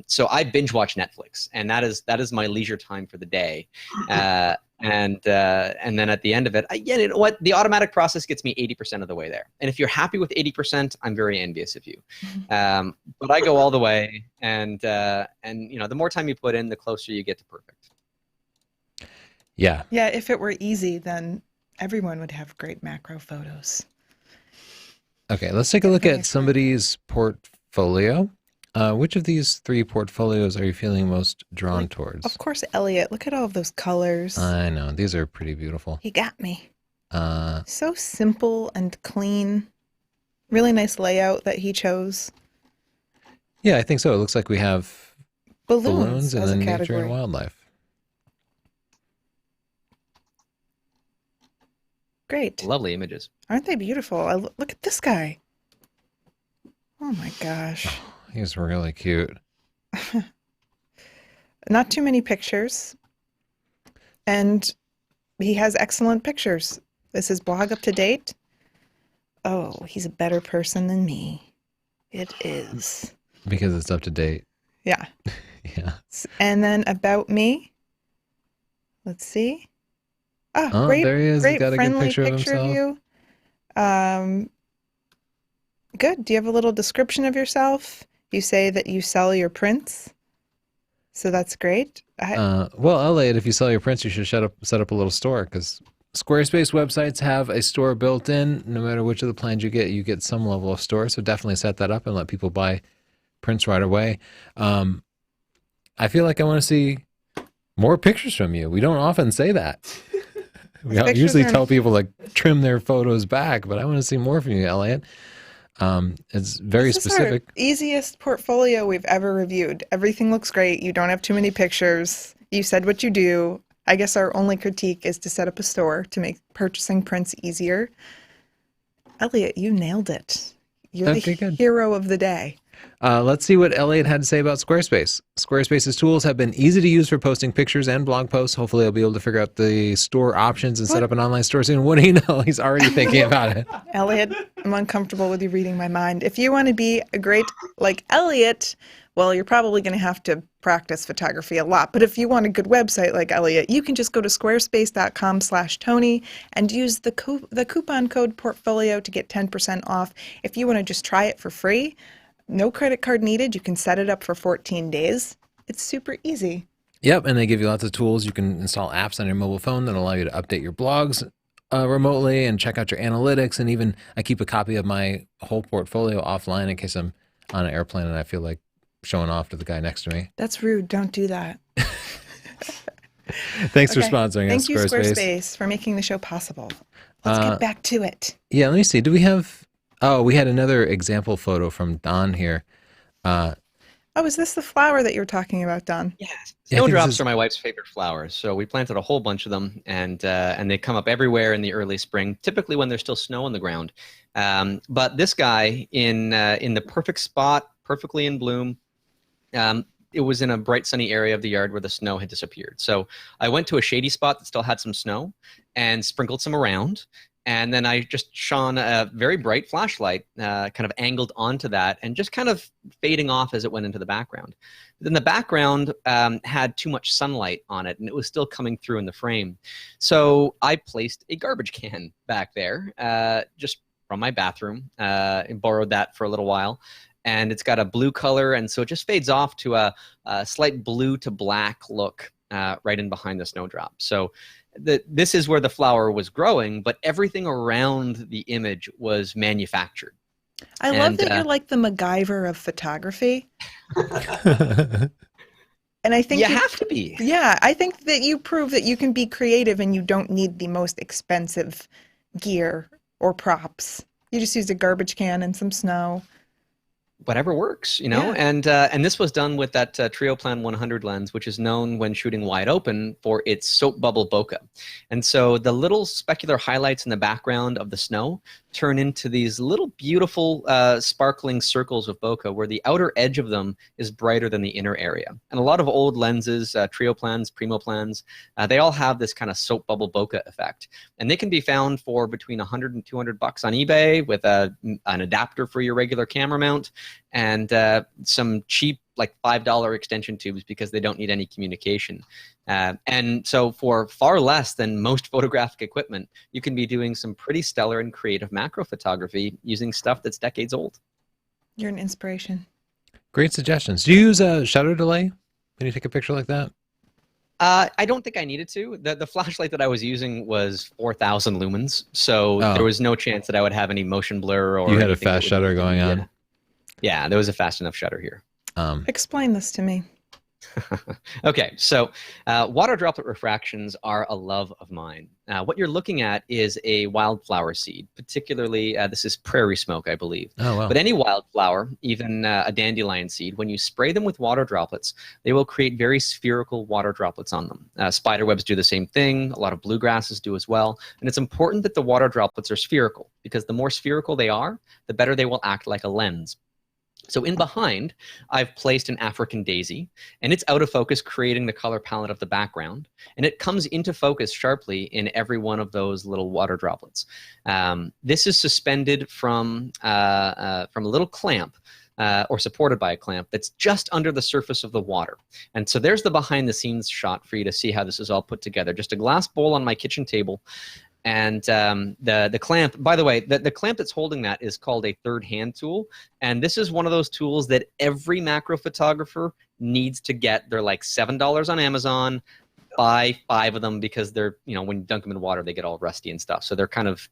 So I binge watch Netflix, and that is my leisure time for the day. And then at the end of it, you know what? The automatic process gets me 80% of the way there. And if you're happy with 80%, I'm very envious of you. But I go all the way, and the more time you put in, the closer you get to perfect. Yeah. Yeah, if it were easy, then everyone would have great macro photos. Okay, let's take a look at somebody's portfolio. Which of these 3 portfolios are you feeling most drawn towards? Of course, Elliot. Look at all of those colors. I know. These are pretty beautiful. He got me. So simple and clean. Really nice layout that he chose. Yeah, I think so. It looks like we have balloons and as then a nature category. and wildlife. Great. Lovely images. Aren't they beautiful? Look at this guy. Oh my gosh. Oh, he's really cute. Not too many pictures. And he has excellent pictures. Is his blog up to date? Oh, he's a better person than me. It is. Because it's up to date. Yeah. Yeah. And then about me. Let's see. Oh, great, there he is. great He's got a good friendly picture of himself. you. Good. Do you have a little description of yourself? You say that you sell your prints. So that's great. Well, Elliot, if you sell your prints, you should set up a little store, because Squarespace websites have a store built in. No matter which of the plans you get some level of store. So definitely set that up and let people buy prints right away. I feel like I want to see more pictures from you. We don't often say that. We Pictures usually are- tell people like trim their photos back, but I want to see more from you, Elliot. It's very This is our specific. easiest portfolio we've ever reviewed. Everything looks great. You don't have too many pictures. You said what you do. I guess our only critique is to set up a store to make purchasing prints easier. Elliot, you nailed it. You're Okay, the good. hero of the day. Let's see what Elliot had to say about Squarespace. Squarespace's tools have been easy to use for posting pictures and blog posts. Hopefully, I'll be able to figure out the store options and set up an online store soon. What do you know? He's already thinking about it. Elliot, I'm uncomfortable with you reading my mind. If you want to be a great like Elliot, well, you're probably going to have to practice photography a lot. But if you want a good website like Elliot, you can just go to squarespace.com/Tony and use the coupon code portfolio to get 10% off. If you want to just try it for free, no credit card needed. You can set it up for 14 days. It's super easy. Yep, and they give you lots of tools. You can install apps on your mobile phone that allow you to update your blogs remotely and check out your analytics. And even I keep a copy of my whole portfolio offline in case I'm on an airplane and I feel like showing off to the guy next to me. That's rude. Don't do that. Thanks for Okay. sponsoring us, Thank you, Squarespace. Squarespace, for making the show possible. Let's get back to it. Yeah, let me see. Do we have... Oh, we had another example photo from Don here. Oh, is this the flower that you're talking about, Don? Yes. Yeah, I think Snowdrops this is- are my wife's favorite flowers, so we planted a whole bunch of them, and they come up everywhere in the early spring, typically when there's still snow on the ground. But this guy in the perfect spot, perfectly in bloom. It was in a bright sunny area of the yard where the snow had disappeared. So I went to a shady spot that still had some snow and sprinkled some around. And then I just shone a very bright flashlight kind of angled onto that and just kind of fading off as it went into the background. Then the background had too much sunlight on it and it was still coming through in the frame. So I placed a garbage can back there just from my bathroom and borrowed that for a little while. And it's got a blue color, and so it just fades off to a slight blue to black look right in behind the snowdrop. So this is where the flower was growing, but everything around the image was manufactured. I love And, that you're like the MacGyver of photography. And I think You have to be. yeah, I think that you prove that you can be creative and you don't need the most expensive gear or props. You just use a garbage can and some snow. Whatever works, you know. Yeah. And this was done with that Trioplan 100 lens, which is known when shooting wide open for its soap bubble bokeh. And so the little specular highlights in the background of the snow turn into these little beautiful sparkling circles of bokeh where the outer edge of them is brighter than the inner area. And a lot of old lenses, Trioplans, Primo plans, they all have this kind of soap bubble bokeh effect. And they can be found for between $100 and $200 on eBay with an adapter for your regular camera mount and some cheap like $5 extension tubes because they don't need any communication. And so for far less than most photographic equipment, you can be doing some pretty stellar and creative macro photography using stuff that's decades old. You're an inspiration. Great suggestions. Do you use a shutter delay when you take a picture like that? I don't think I needed to. The flashlight that I was using was 4,000 lumens, so Oh. there was no chance that I would have any motion blur or You had a anything that fast would- shutter going on. Yeah, there was a fast enough shutter here. Explain this to me. Okay, so water droplet refractions are a love of mine. What you're looking at is a wildflower seed, particularly this is prairie smoke, I believe. Oh, wow. But any wildflower, even a dandelion seed, when you spray them with water droplets, they will create very spherical water droplets on them. Spiderwebs do the same thing. A lot of bluegrasses do as well. And it's important that the water droplets are spherical because the more spherical they are, the better they will act like a lens. So in behind, I've placed an African daisy, and it's out of focus, creating the color palette of the background. And it comes into focus sharply in every one of those little water droplets. This is suspended from a little clamp, or supported by a clamp that's just under the surface of the water. And so there's the behind the scenes shot for you to see how this is all put together. Just a glass bowl on my kitchen table. And the clamp, by the way, the clamp that's holding that is called a third hand tool. And this is one of those tools that every macro photographer needs to get. They're like $7 on Amazon. buy 5 of them because they're, when you dunk them in water, they get all rusty and stuff. So they're kind of,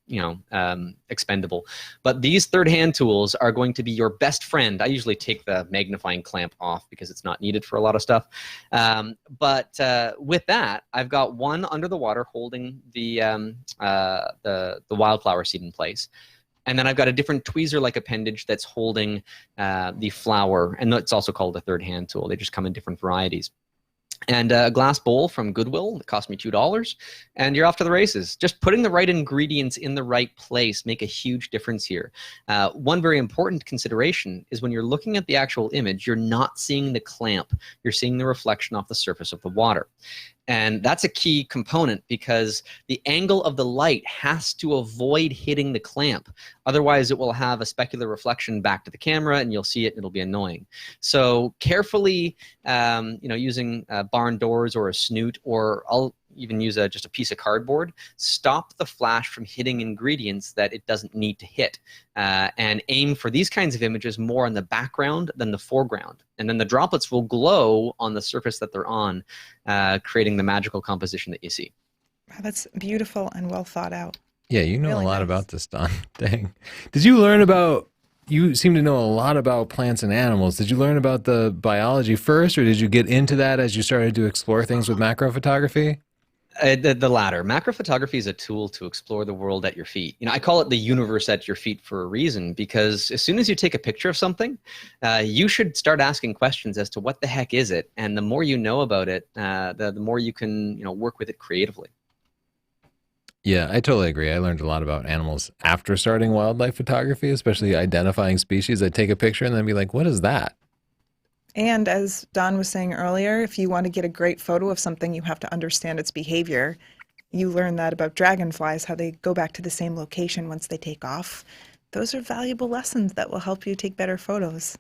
expendable. But these third hand tools are going to be your best friend. I usually take the magnifying clamp off because it's not needed for a lot of stuff. But with that, I've got one under the water holding the wildflower seed in place. And then I've got a different tweezer-like appendage that's holding the flower, and it's also called a third hand tool. They just come in different varieties. And a glass bowl from Goodwill that cost me $2, and you're off to the races. Just putting the right ingredients in the right place make a huge difference here. One very important consideration is when you're looking at the actual image, you're not seeing the clamp. You're seeing the reflection off the surface of the water. And that's a key component because the angle of the light has to avoid hitting the clamp. Otherwise, it will have a specular reflection back to the camera, and you'll see it, and it'll be annoying. So carefully, using barn doors or a snoot, or I'll even use just a piece of cardboard, stop the flash from hitting ingredients that it doesn't need to hit. And aim for these kinds of images more on the background than the foreground. And then the droplets will glow on the surface that they're on, creating the magical composition that you see. Wow, that's beautiful and well thought out. Yeah, you know Really a lot nice. about this, Don. Dang. Did you learn about, you seem to know a lot about plants and animals. Did you learn about the biology first, or did you get into that as you started to explore things with macro photography? The latter. Macro photography is a tool to explore the world at your feet. I call it the universe at your feet for a reason, because as soon as you take a picture of something, you should start asking questions as to what the heck is it, and the more you know about it, the more you can work with it creatively. Yeah, I totally agree. I learned a lot about animals after starting wildlife photography, especially identifying species. I'd take a picture and then be like, what is that? And as Don was saying earlier, if you want to get a great photo of something, you have to understand its behavior. You learn that about dragonflies, how they go back to the same location once they take off. Those are valuable lessons that will help you take better photos.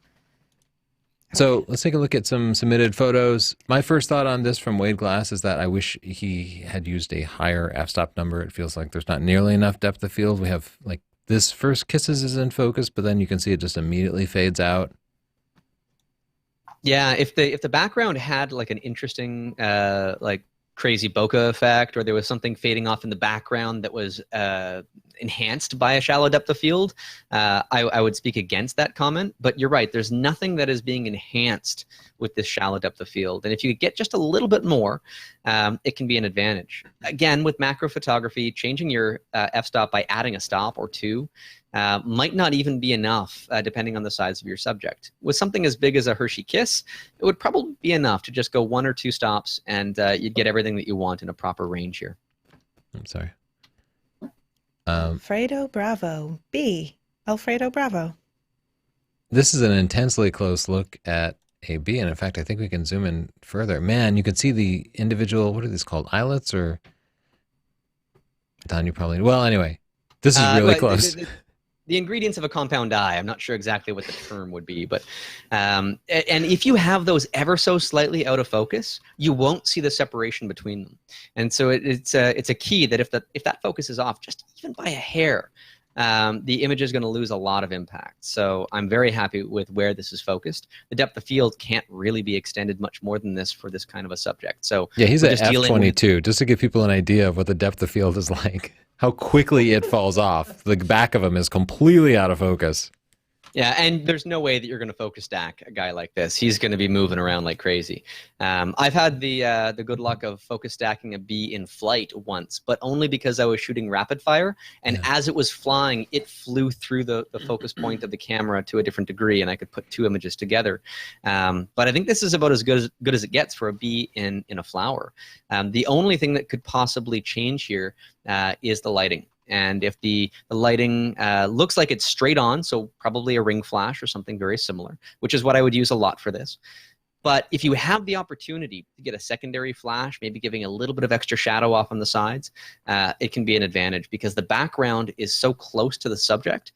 So let's take a look at some submitted photos. My first thought on this from Wade Glass is that I wish he had used a higher f-stop number. It feels like there's not nearly enough depth of field. We have like this first kisses is in focus, but then you can see it just immediately fades out. Yeah, if the background had like an interesting like crazy bokeh effect, or there was something fading off in the background that was enhanced by a shallow depth of field, I would speak against that comment. But you're right, there's nothing that is being enhanced with this shallow depth of field. And if you get just a little bit more, it can be an advantage. Again, with macro photography, changing your f-stop by adding a stop or two might not even be enough, depending on the size of your subject. With something as big as a Hershey Kiss, it would probably be enough to just go 1 or 2 stops, and you'd get everything that you want in a proper range here. I'm sorry. Alfredo Bravo. B. Alfredo Bravo. This is an intensely close look at a bee, and in fact, I think we can zoom in further. Man, you can see the individual, what are these called, islets, or? Don, you probably, well, anyway, this is really close. The ingredients of a compound eye, I'm not sure exactly what the term would be, but and if you have those ever so slightly out of focus, you won't see the separation between them. And so it's a key that if that focus is off just even by a hair, the image is going to lose a lot of impact. So I'm very happy with where this is focused. The depth of field can't really be extended much more than this for this kind of a subject. So yeah, he's at f22, just to give people an idea of what the depth of field is like. How quickly it falls off. The back of him is completely out of focus. Yeah, and there's no way that you're going to focus stack a guy like this. He's going to be moving around like crazy. I've had the good luck of focus stacking a bee in flight once, but only because I was shooting rapid fire, and as it was flying, it flew through the focus point of the camera to a different degree, and I could put 2 images together. But I think this is about as good as it gets for a bee in a flower. The only thing that could possibly change here is the lighting. And if the lighting looks like it's straight on, so probably a ring flash or something very similar, which is what I would use a lot for this. But if you have the opportunity to get a secondary flash, maybe giving a little bit of extra shadow off on the sides, it can be an advantage because the background is so close to the subject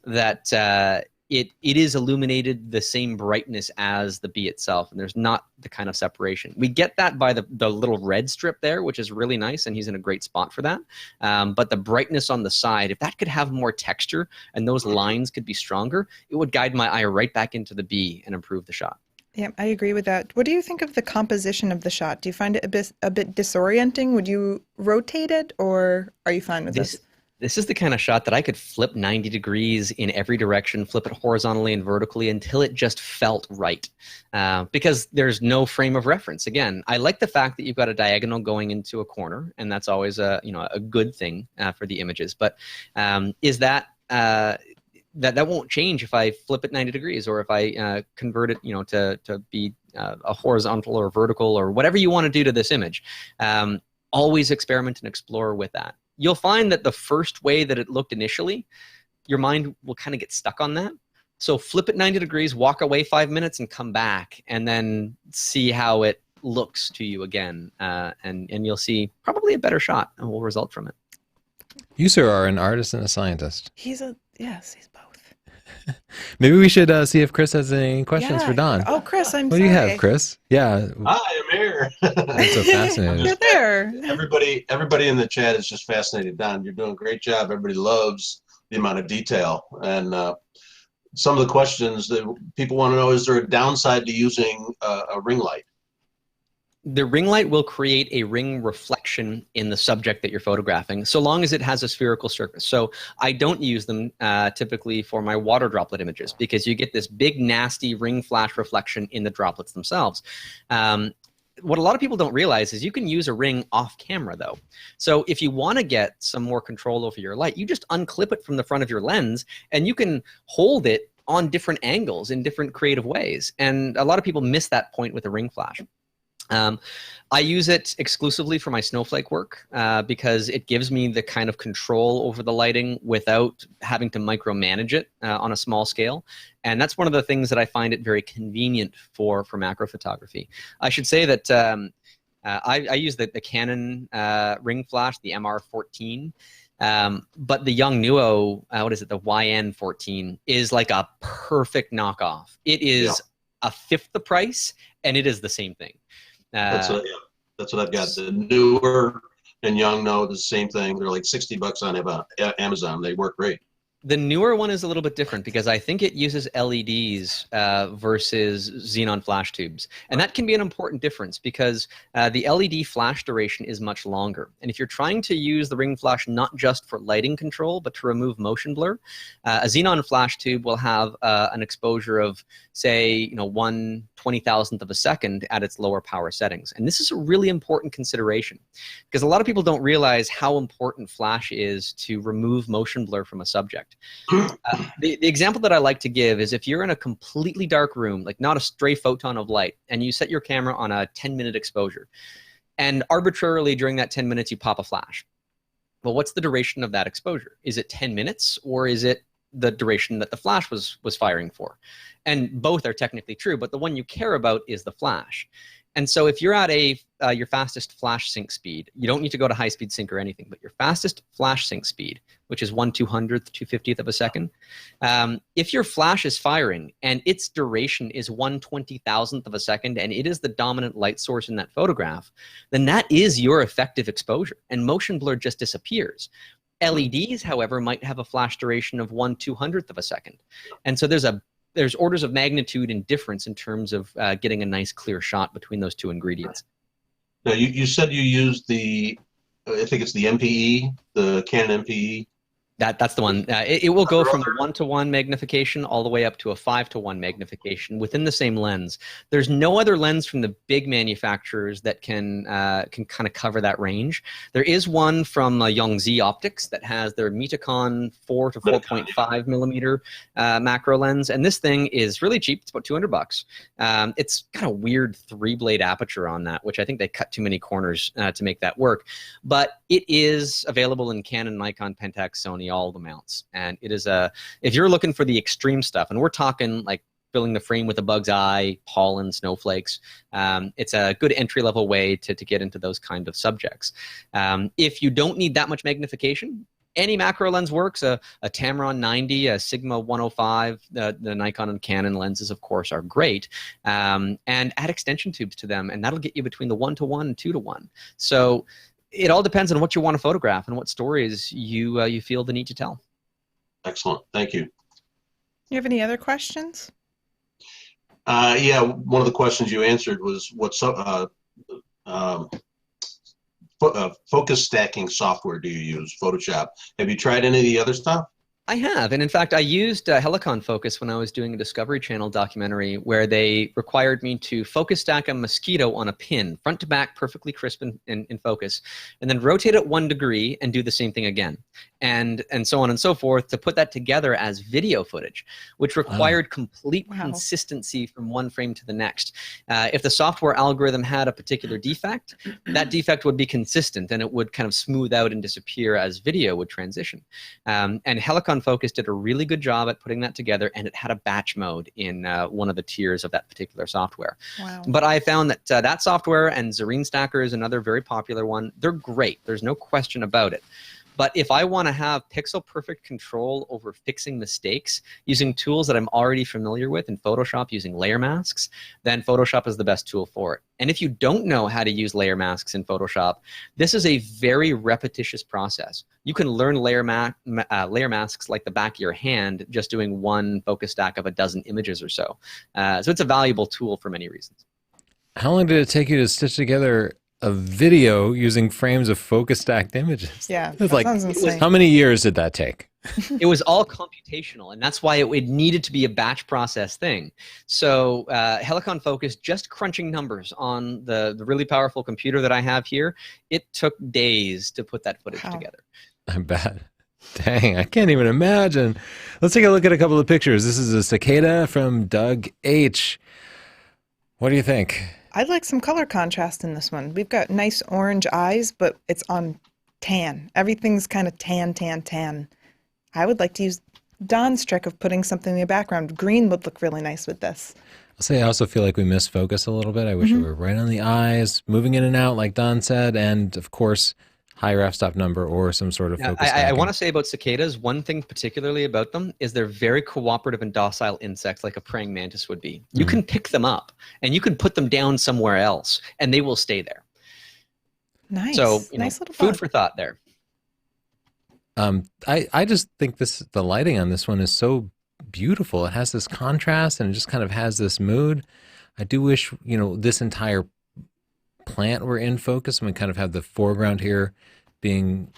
that it is illuminated the same brightness as the bee itself, and there's not the kind of separation. We get that by the little red strip there, which is really nice, and he's in a great spot for that. But the brightness on the side, if that could have more texture and those lines could be stronger, it would guide my eye right back into the bee and improve the shot. Yeah, I agree with that. What do you think of the composition of the shot? Do you find it a bit disorienting? Would you rotate it, or are you fine with This this? this is the kind of shot that I could flip 90 degrees in every direction, flip it horizontally and vertically until it just felt right. Because there's no frame of reference. Again, I like the fact that you've got a diagonal going into a corner, and that's always a good thing for the images. But is that that won't change if I flip it 90 degrees, or if I convert it, to be a horizontal or vertical or whatever you want to do to this image. Always experiment and explore with that. You'll find that the first way that it looked initially, your mind will kind of get stuck on that. So flip it 90 degrees, walk away 5 minutes, and come back, and then see how it looks to you again, and you'll see probably a better shot will result from it. You, sir, are an artist and a scientist. Yes, he's both. Maybe we should see if Chris has any questions for Don. Oh, Chris, I'm What sorry. do you have, Chris? Yeah, Hi, I'm here. I'm so fascinated. You're there. Everybody in the chat is just fascinated. Don, you're doing a great job. Everybody loves the amount of detail. And some of the questions that people want to know, is there a downside to using a ring light? The ring light will create a ring reflection in the subject that you're photographing, so long as it has a spherical surface. So I don't use them typically for my water droplet images, because you get this big, nasty ring flash reflection in the droplets themselves. What a lot of people don't realize is you can use a ring off camera, though. So if you want to get some more control over your light, you just unclip it from the front of your lens, and you can hold it on different angles in different creative ways. And a lot of people miss that point with a ring flash. I use it exclusively for my snowflake work because it gives me the kind of control over the lighting without having to micromanage it on a small scale. And that's one of the things that I find it very convenient for macro photography. I should say that I use the Canon ring flash, the MR14. But the Yongnuo, what is it, the YN14, is like a perfect knockoff. It is a fifth the price, and it is the same thing. That's what I've got. The newer and Yongnuo, the same thing. They're like $60 on Amazon. They work great. The newer one is a little bit different because I think it uses LEDs versus xenon flash tubes. And that can be an important difference because the LED flash duration is much longer. And if you're trying to use the ring flash not just for lighting control, but to remove motion blur, a xenon flash tube will have an exposure of, say, 1/20,000th of a second at its lower power settings. And this is a really important consideration because a lot of people don't realize how important flash is to remove motion blur from a subject. The example that I like to give is if you're in a completely dark room, like not a stray photon of light, and you set your camera on a 10-minute exposure, and arbitrarily during that 10 minutes you pop a flash. Well, what's the duration of that exposure? Is it 10 minutes or is it the duration that the flash was firing for? And both are technically true, but the one you care about is the flash. And so if you're at your fastest flash sync speed, you don't need to go to high-speed sync or anything, but your fastest flash sync speed, which is 1/200th, 2/50th of a second, if your flash is firing and its duration is 1/20,000th of a second and it is the dominant light source in that photograph, then that is your effective exposure, and motion blur just disappears. LEDs, however, might have a flash duration of 1/200th of a second. And so there's orders of magnitude in difference in terms of getting a nice clear shot between those two ingredients. Now, you said you used I think it's the MPE, the Canon MPE. That's the one. It will go from a 1-to-1 magnification all the way up to a 5-to-1 magnification within the same lens. There's no other lens from the big manufacturers that can kind of cover that range. There is one from Yongzi Optics that has their Metacon 4 to 4.5 millimeter macro lens, and this thing is really cheap. It's about $200. It's got a weird 3-blade aperture on that, which I think they cut too many corners to make that work. But it is available in Canon, Nikon, Pentax, Sony, all the mounts. And it is if you're looking for the extreme stuff, and we're talking like filling the frame with a bug's eye, pollen, snowflakes, it's a good entry-level way to get into those kind of subjects. If you don't need that much magnification, any macro lens works. A Tamron 90, a Sigma 105, the Nikon and Canon lenses, of course, are great. And add extension tubes to them, and that'll get you between the 1-to-1 and 2-to-1. So it all depends on what you want to photograph and what stories you feel the need to tell. Excellent. Thank you. You have any other questions? Yeah, one of the questions you answered was what um, focus stacking software do you use? Photoshop. Have you tried any of the other stuff? I have, and in fact, I used Helicon Focus when I was doing a Discovery Channel documentary where they required me to focus stack a mosquito on a pin, front to back, perfectly crisp in focus, and then rotate it 1 degree and do the same thing again, and so on and so forth to put that together as video footage, which required complete consistency from one frame to the next. If the software algorithm had a particular defect, that defect would be consistent, and it would kind of smooth out and disappear as video would transition. And Helicon Focus did a really good job at putting that together, and it had a batch mode in one of the tiers of that particular software. Wow. But I found that that software, and Zareen Stacker is another very popular one, they're great. There's no question about it. But if I want to have pixel perfect control over fixing mistakes using tools that I'm already familiar with in Photoshop using layer masks, then Photoshop is the best tool for it. And if you don't know how to use layer masks in Photoshop, this is a very repetitious process. You can learn layer masks like the back of your hand just doing one focus stack of a dozen images or so. So it's a valuable tool for many reasons. How long did it take you to stitch together a video using frames of focus stacked images? Yeah, it was that like, sounds insane. how many years did that take? It was all computational, and that's why it needed to be a batch process thing. So Helicon Focus, just crunching numbers on the really powerful computer that I have here, it took days to put that footage together. I bet. Dang, I can't even imagine. Let's take a look at a couple of pictures. This is a cicada from Doug H. What do you think? I'd like some color contrast in this one. We've got nice orange eyes, but it's on tan. Everything's kind of tan, tan, tan. I would like to use Don's trick of putting something in the background. Green would look really nice with this. I'll say I also feel like we missed focus a little bit. I wish we were right on the eyes, moving in and out like Don said, and of course, higher f-stop number or some sort of focus. I want to say about cicadas, one thing particularly about them is they're very cooperative and docile insects like a praying mantis would be. You can pick them up and you can put them down somewhere else and they will stay there. Nice. So, nice little food bug. for thought there. I just think the lighting on this one is so beautiful. It has this contrast and it just kind of has this mood. I do wish, this entire plant were in focus and we kind of have the foreground here being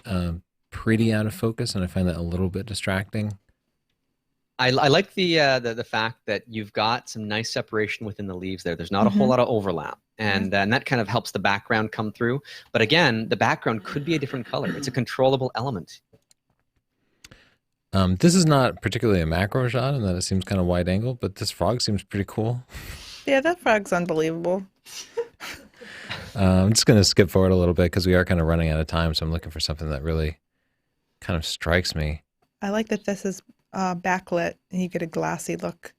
pretty out of focus, and I find that a little bit distracting. I like the fact that you've got some nice separation within the leaves there. There's not a whole lot of overlap, and that kind of helps the background come through. But again, the background could be a different color. It's a controllable element. This is not particularly a macro shot in that it seems kind of wide angle, but this frog seems pretty cool. Yeah, that frog's unbelievable. I'm just going to skip forward a little bit because we are kind of running out of time, so I'm looking for something that really kind of strikes me. I like that this is backlit and you get a glassy look.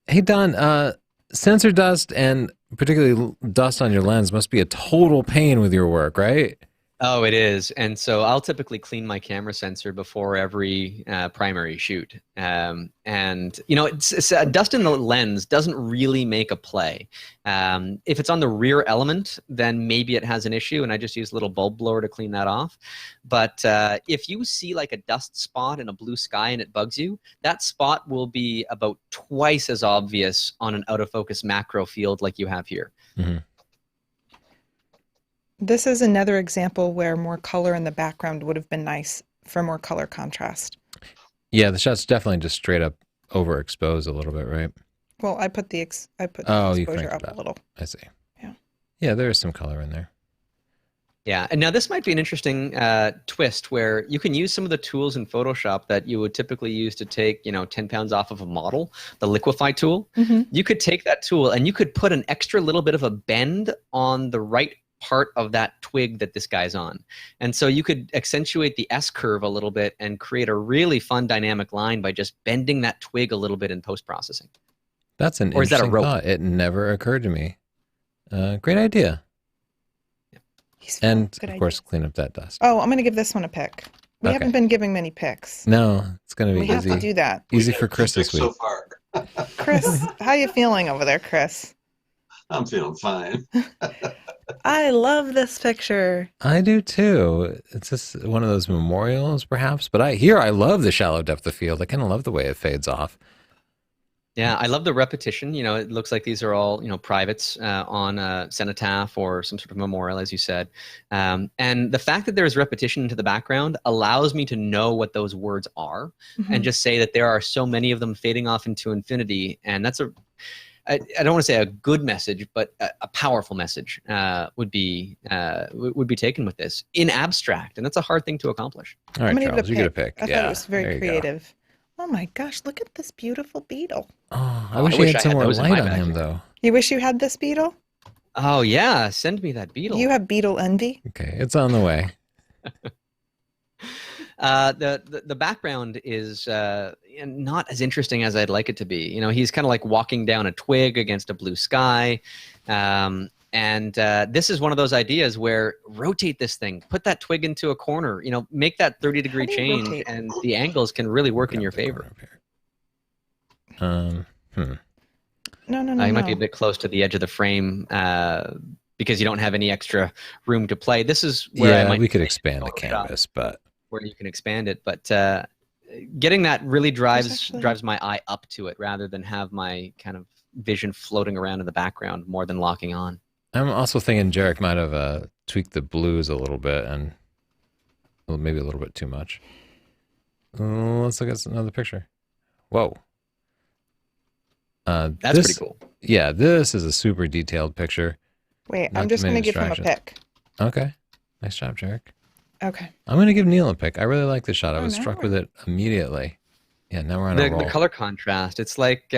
Hey, Don, sensor dust and particularly dust on your lens must be a total pain with your work, right? Oh, it is. And so I'll typically clean my camera sensor before every primary shoot. It's dust in the lens doesn't really make a play. If it's on the rear element, then maybe it has an issue, and I just use a little bulb blower to clean that off. But if you see like a dust spot in a blue sky and it bugs you, that spot will be about twice as obvious on an out of focus macro field like you have here. Mm-hmm. This is another example where more color in the background would have been nice for more color contrast. Yeah, the shot's definitely just straight up overexposed a little bit, right? Well, I put the exposure up a little. I see. Yeah. Yeah, there is some color in there. Yeah, and now this might be an interesting twist where you can use some of the tools in Photoshop that you would typically use to take, 10 pounds off of a model, the liquify tool. You could take that tool and you could put an extra little bit of a bend on the right part of that twig that this guy's on. And so you could accentuate the S curve a little bit and create a really fun dynamic line by just bending that twig a little bit in post-processing. That's an interesting thought. It never occurred to me. Great idea. And of course, clean up that dust. Oh, I'm going to give this one a pick. We haven't been giving many picks. No, it's going to be easy. We have to do that. Easy for Chris this week. So far. Chris, how you feeling over there, Chris? I'm feeling fine. I love this picture. I do too. It's just one of those memorials, perhaps. But I love the shallow depth of field. I kind of love the way it fades off. Yeah, I love the repetition. It looks like these are all, privates on a cenotaph or some sort of memorial, as you said. And the fact that there's repetition into the background allows me to know what those words are and just say that there are so many of them fading off into infinity. And that's I don't want to say a good message, but a powerful message would be taken with this in abstract. And that's a hard thing to accomplish. All right, I'm gonna Charles, you get a pick. I Yeah, thought it was there very you go. creative. Oh my gosh, look at this beautiful beetle. Oh, I Oh, wish I he wish had I some had more those in light my on him, backyard. though. You wish you had this beetle? Oh, yeah. Send me that beetle. You have beetle envy? Okay, it's on the way. The background is not as interesting as I'd like it to be. He's kind of like walking down a twig against a blue sky. And this is one of those ideas where rotate this thing, put that twig into a corner, make that 30-degree How do you change, rotate? and the angles can really work in Grab your the corner favor. up here. No, You might be a bit close to the edge of the frame because you don't have any extra room to play. This is where I might we could play expand the Photoshop, canvas, but where you can expand it, but getting that really drives actually- my eye up to it rather than have my kind of vision floating around in the background more than locking on. I'm also thinking Jarek might have tweaked the blues a little bit and maybe a little bit too much. Let's look at another picture. Whoa. That's pretty cool. Yeah, this is a super detailed picture. Wait, Not I'm too just going to many give him a distractions. pick. Okay. Nice job, Jarek. Okay. I'm going to give Neil a pick. I really like this shot. I Oh, was now struck we're- with it immediately. Yeah, now we're on a roll. The color contrast, it's like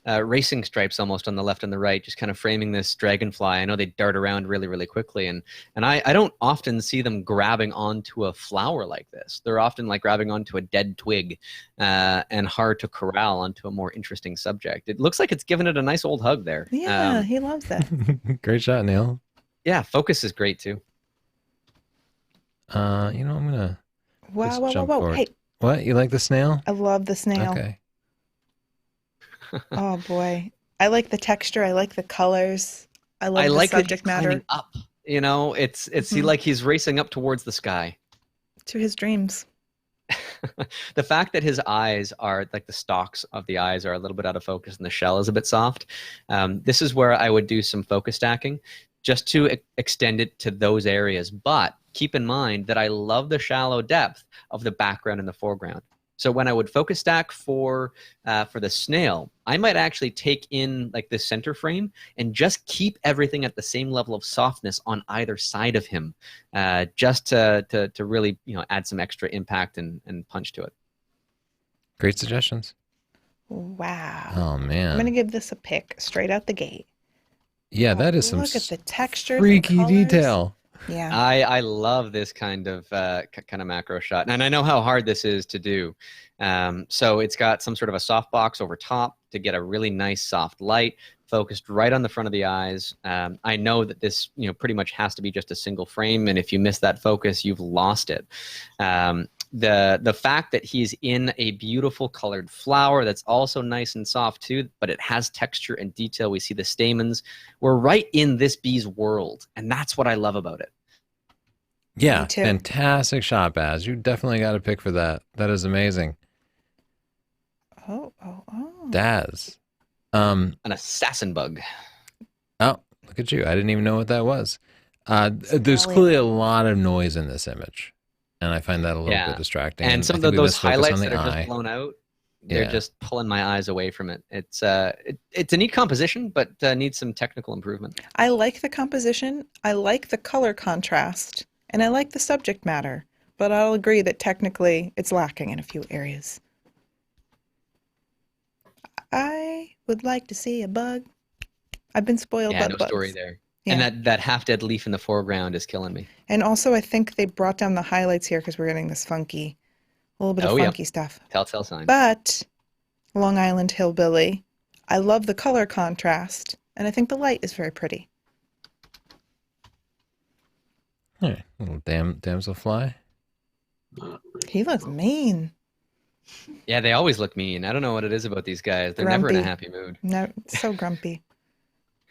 racing stripes almost on the left and the right, just kind of framing this dragonfly. I know they dart around really, really quickly, and I don't often see them grabbing onto a flower like this. They're often like grabbing onto a dead twig and hard to corral onto a more interesting subject. It looks like it's given it a nice old hug there. Yeah, he loves that. Great shot, Neil. Yeah, focus is great too. I'm going to... Wow, whoa, jump whoa, whoa. forward. Hey, What? You like the snail? I love the snail. Okay. Oh boy. I like the texture. I like the colors. I love I the like that he's subject climbing matter up. It's Mhm. like he's racing up towards the sky. to his dreams. The fact that his eyes are like the stalks of the eyes are a little bit out of focus and the shell is a bit soft. This is where I would do some focus stacking just to extend it to those areas. But keep in mind that I love the shallow depth of the background and the foreground. So when I would focus stack for the snail, I might actually take in like the center frame and just keep everything at the same level of softness on either side of him, just to really add some extra impact and punch to it. Great suggestions. Wow. Oh, I'm man. going to give this a pick straight out the gate. Yeah, Oh, that is some look at the texture. freaky detail. Yeah. I love this kind of macro shot, and I know how hard this is to do. So it's got some sort of a softbox over top to get a really nice soft light focused right on the front of the eyes. I know that this pretty much has to be just a single frame, and if you miss that focus, you've lost it. The fact that he's in a beautiful colored flower that's also nice and soft too, but it has texture and detail. We see the stamens. We're right in this bee's world, and that's what I love about it. Yeah, Me too. fantastic shot, Baz. You definitely got a pick for that. That is amazing. Oh. Daz. An assassin bug. Oh, look at you. I didn't even know what that was. There's Smelly. clearly a lot of noise in this image, and I find that a little Yeah. bit distracting. And some I think of we those missed focus highlights on the that are eye. just blown out, they're Yeah. just pulling my eyes away from it. It's a neat composition, but needs some technical improvement. I like the composition. I like the color contrast. And I like the subject matter. But I'll agree that technically it's lacking in a few areas. I would like to see a bug. I've been spoiled Yeah, by no bugs. story there. Yeah. And that half-dead leaf in the foreground is killing me. And also, I think they brought down the highlights here because we're getting this funky, a little bit of Oh, yeah. funky stuff. Telltale sign. But Long Island Hillbilly, I love the color contrast, and I think the light is very pretty. All right, little damselfly. He looks mean. Yeah, they always look mean. I don't know what it is about these guys. They're never in a Grumpy. happy mood. No, so grumpy.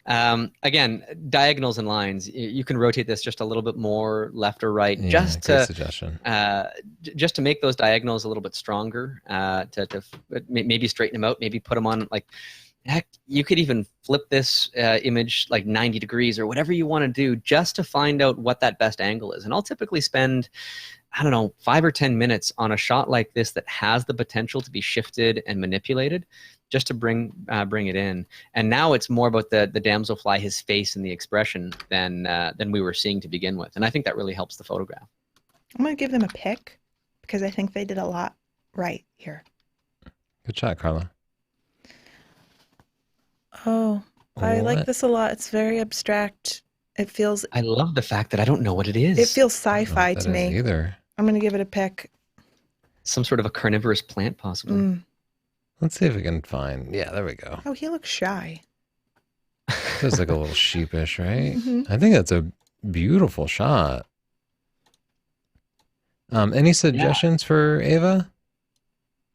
Again, diagonals and lines, you can rotate this just a little bit more left or right, Yeah, just great to suggestion. just to make those diagonals a little bit stronger, to maybe straighten them out, maybe put them on, like, heck, you could even flip this image like 90 degrees or whatever you want to do just to find out what that best angle is. And I'll typically spend, I don't know, 5 or 10 minutes on a shot like this that has the potential to be shifted and manipulated, just to bring it in. And now it's more about the damselfly, his face and the expression than we were seeing to begin with. And I think that really helps the photograph. I'm going to give them a pick because I think they did a lot right here. Good shot, Carla. Oh, I like What? this a lot. It's very abstract. It feels I love the fact that I don't know what it is. it feels I don't know sci-fi what to that is me. either. I'm going to give it a pick. Some sort of a carnivorous plant, possibly. Mm. Let's see if we can find. Yeah, there we go. Oh, he looks shy. Feels like a little sheepish, right? Mhm. I think that's a beautiful shot. Any suggestions for Ava?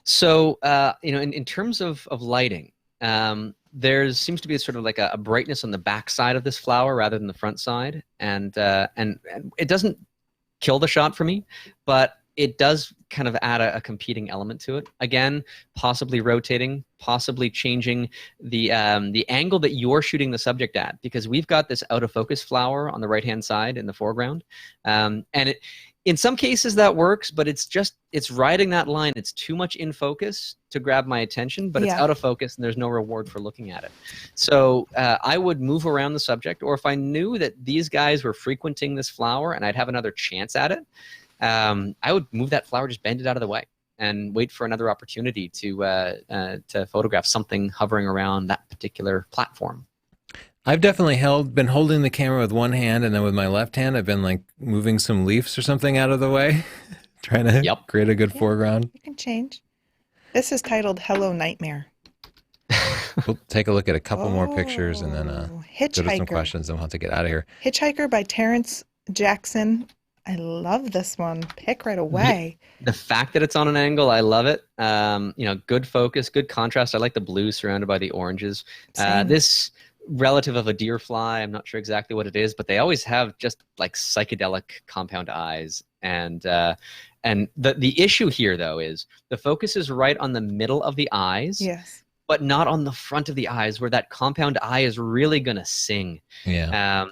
So, in terms of lighting, there seems to be sort of like a brightness on the back side of this flower rather than the front side, and it doesn't kill the shot for me, but it does kind of add a competing element to it. Again, possibly rotating, possibly changing the angle that you're shooting the subject at, because we've got this out of focus flower on the right hand side in the foreground, and in some cases that works, but it's riding that line. It's too much in focus to grab my attention, but it's Yeah. out of focus and there's no reward for looking at it. So I would move around the subject, or if I knew that these guys were frequenting this flower and I'd have another chance at it, I would move that flower, just bend it out of the way and wait for another opportunity to photograph something hovering around that particular platform. I've definitely been holding the camera with one hand, and then with my left hand, I've been like moving some leaves or something out of the way, trying to Yep. create a good Yeah. foreground. You can change. This is titled Hello Nightmare. We'll take a look at a couple more pictures and then go to some Hitchhiker. questions, and we'll have to get out of here. Hitchhiker by Terrence Jackson. I love this one. Pick right away. The fact that it's on an angle, I love it. Good focus, good contrast. I like the blue surrounded by the oranges. Same. This relative of a deer fly, I'm not sure exactly what it is, but they always have just like psychedelic compound eyes. And the issue here, though, is the focus is right on the middle of the eyes, Yes. but not on the front of the eyes, where that compound eye is really going to sing. Yeah.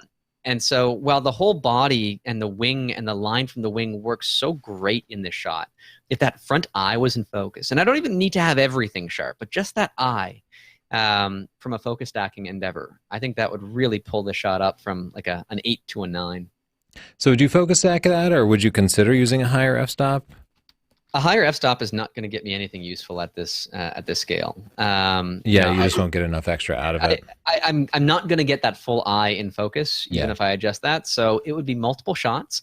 And so while the whole body and the wing and the line from the wing works so great in this shot, if that front eye was in focus, and I don't even need to have everything sharp, but just that eye, from a focus stacking endeavor, I think that would really pull the shot up from like an 8 to a 9. So would you focus stack that, or would you consider using a higher f-stop? A higher f-stop is not going to get me anything useful at this scale. You just won't get enough extra out of it. I'm not going to get that full eye in focus, even Yeah. if I adjust that. So it would be multiple shots.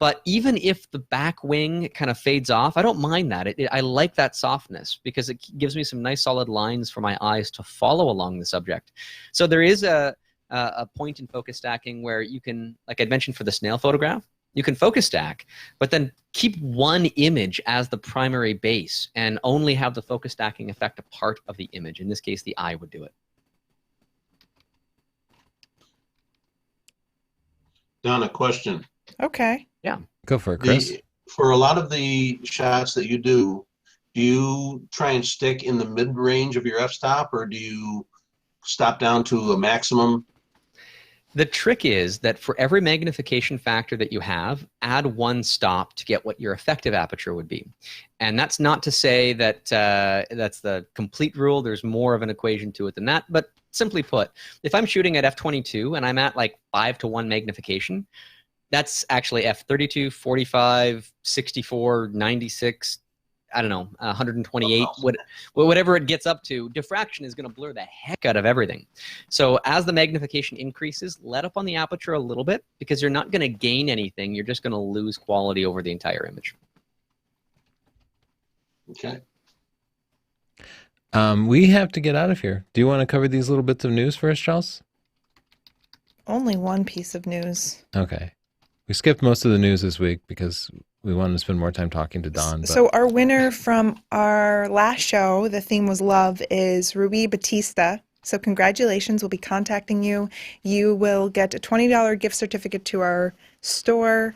But even if the back wing kind of fades off, I don't mind that. I like that softness because it gives me some nice solid lines for my eyes to follow along the subject. So there is a point in focus stacking where you can, like I mentioned for the snail photograph, you can focus stack, but then keep one image as the primary base and only have the focus stacking affect a part of the image. In this case, the eye would do it. Don, a question. Okay. Go for it, Chris. For a lot of the shots that you do you try and stick in the mid-range of your f-stop, or do you stop down to a maximum? The trick is that for every magnification factor that you have, add one stop to get what your effective aperture would be. And that's not to say that that's the complete rule. There's more of an equation to it than that. But simply put, if I'm shooting at f22 and I'm at like 5:1 magnification, that's actually f32, 45, 64, 96, I don't know, 128, whatever it gets up to. Diffraction is going to blur the heck out of everything. So as the magnification increases, let up on the aperture a little bit, because you're not going to gain anything. You're just going to lose quality over the entire image. Okay. We have to get out of here. Do you want to cover these little bits of news for us, Charles? Only one piece of news. Okay. We skipped most of the news this week because we wanted to spend more time talking to Don. But... So our winner from our last show, the theme was love, is Rui Batista. So congratulations. We'll be contacting you. You will get a $20 gift certificate to our store.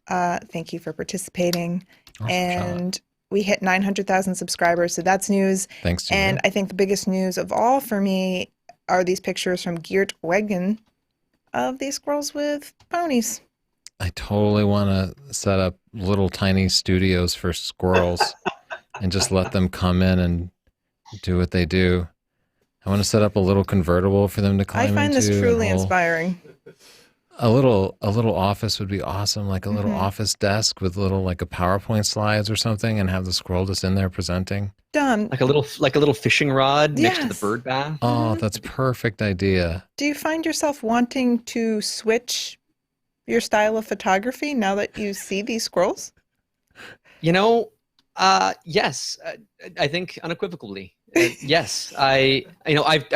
Thank you for participating. Awesome And shot. we hit 900,000 subscribers, so that's news. Thanks to And you. I think the biggest news of all for me are these pictures from Geert Wegen of these squirrels with ponies. I totally want to set up little tiny studios for squirrels and just let them come in and do what they do. I want to set up a little convertible for them to climb I into. find this truly and inspiring. a little office would be awesome, like a little Mhm. office desk with little like a PowerPoint slides or something, and have the squirrel just in there presenting. Done. Like a little fishing rod next to the Yes. bird bath. Oh, Mhm. that's a perfect idea. Do you find yourself wanting to switch your style of photography now that you see these squirrels? You know, yes, I think unequivocally. Yes, I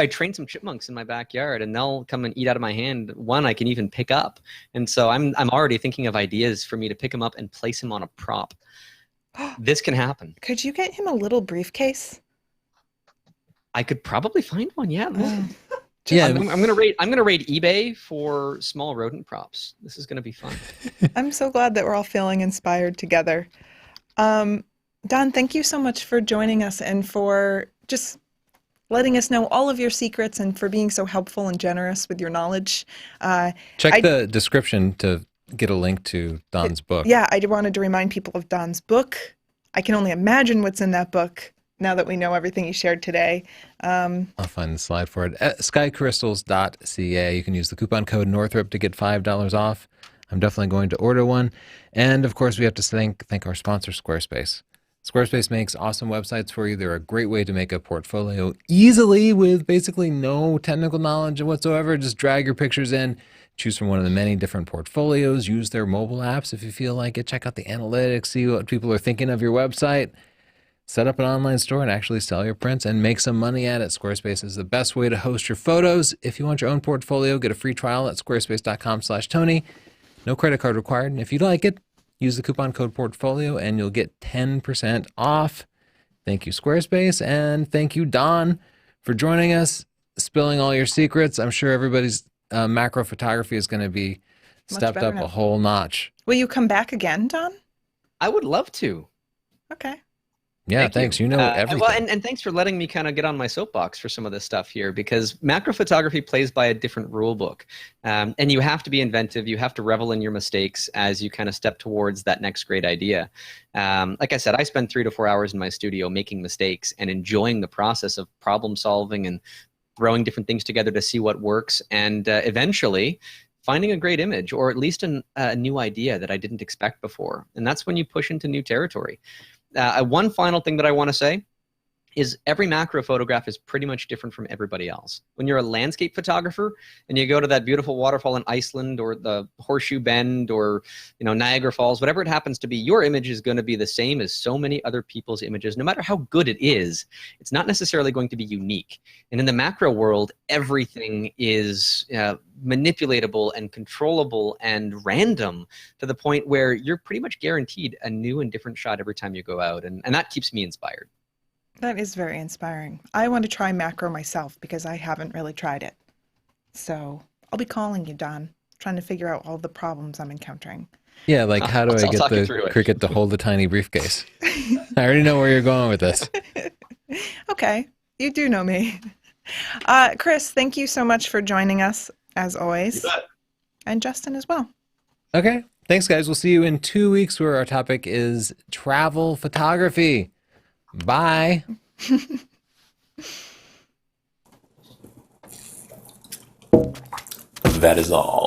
trained some chipmunks in my backyard, and they'll come and eat out of my hand. One I can even pick up, and so I'm already thinking of ideas for me to pick him up and place him on a prop. This can happen. Could you get him a little briefcase? I could probably find one. Yeah. Mm. Yeah, I'm gonna raid eBay for small rodent props. This is gonna be fun. I'm so glad that we're all feeling inspired together. Don, thank you so much for joining us and for just letting us know all of your secrets and for being so helpful and generous with your knowledge. check I- the description to get a link to Don's book. Yeah, I wanted to remind people of Don's book. I can only imagine what's in that book now that we know everything you shared today. I'll find the slide for it. At skycrystals.ca, you can use the coupon code Northrop to get $5 off. I'm definitely going to order one. And of course, we have to thank our sponsor, Squarespace. Squarespace makes awesome websites for you. They're a great way to make a portfolio easily with basically no technical knowledge whatsoever. Just drag your pictures in, choose from one of the many different portfolios, use their mobile apps if you feel like it. Check out the analytics, see what people are thinking of your website. Set up an online store and actually sell your prints and make some money at it. Squarespace is the best way to host your photos. If you want your own portfolio, get a free trial at squarespace.com/Tony. No credit card required. And if you like it, use the coupon code portfolio and you'll get 10% off. Thank you, Squarespace. And thank you, Don, for joining us, spilling all your secrets. I'm sure everybody's macro photography is going to be Much stepped better up now. a whole notch. Will you come back again, Don? I would love to. Okay. Yeah, Thank thanks. You know everything. Well, and thanks for letting me kind of get on my soapbox for some of this stuff here, because macro photography plays by a different rule book. And you have to be inventive. You have to revel in your mistakes as you kind of step towards that next great idea. Like I said, I spend 3 to 4 hours in my studio making mistakes and enjoying the process of problem solving and throwing different things together to see what works, and eventually finding a great image, or at least a new idea that I didn't expect before. And that's when you push into new territory. One final thing that I want to say is every macro photograph is pretty much different from everybody else. When you're a landscape photographer and you go to that beautiful waterfall in Iceland or the Horseshoe Bend or Niagara Falls, whatever it happens to be, your image is going to be the same as so many other people's images. No matter how good it is, it's not necessarily going to be unique. And in the macro world, everything is manipulatable and controllable and random to the point where you're pretty much guaranteed a new and different shot every time you go out. And that keeps me inspired. That is very inspiring. I want to try macro myself because I haven't really tried it. So I'll be calling you, Don, trying to figure out all the problems I'm encountering. Yeah, like how do I I'll get talk you the through it. cricket to hold the tiny briefcase? I already know where you're going with this. Okay, you do know me. Chris, thank you so much for joining us, as always. You bet. And Justin as well. Okay, thanks, guys. We'll see you in 2 weeks where our topic is travel photography. Bye. That is all.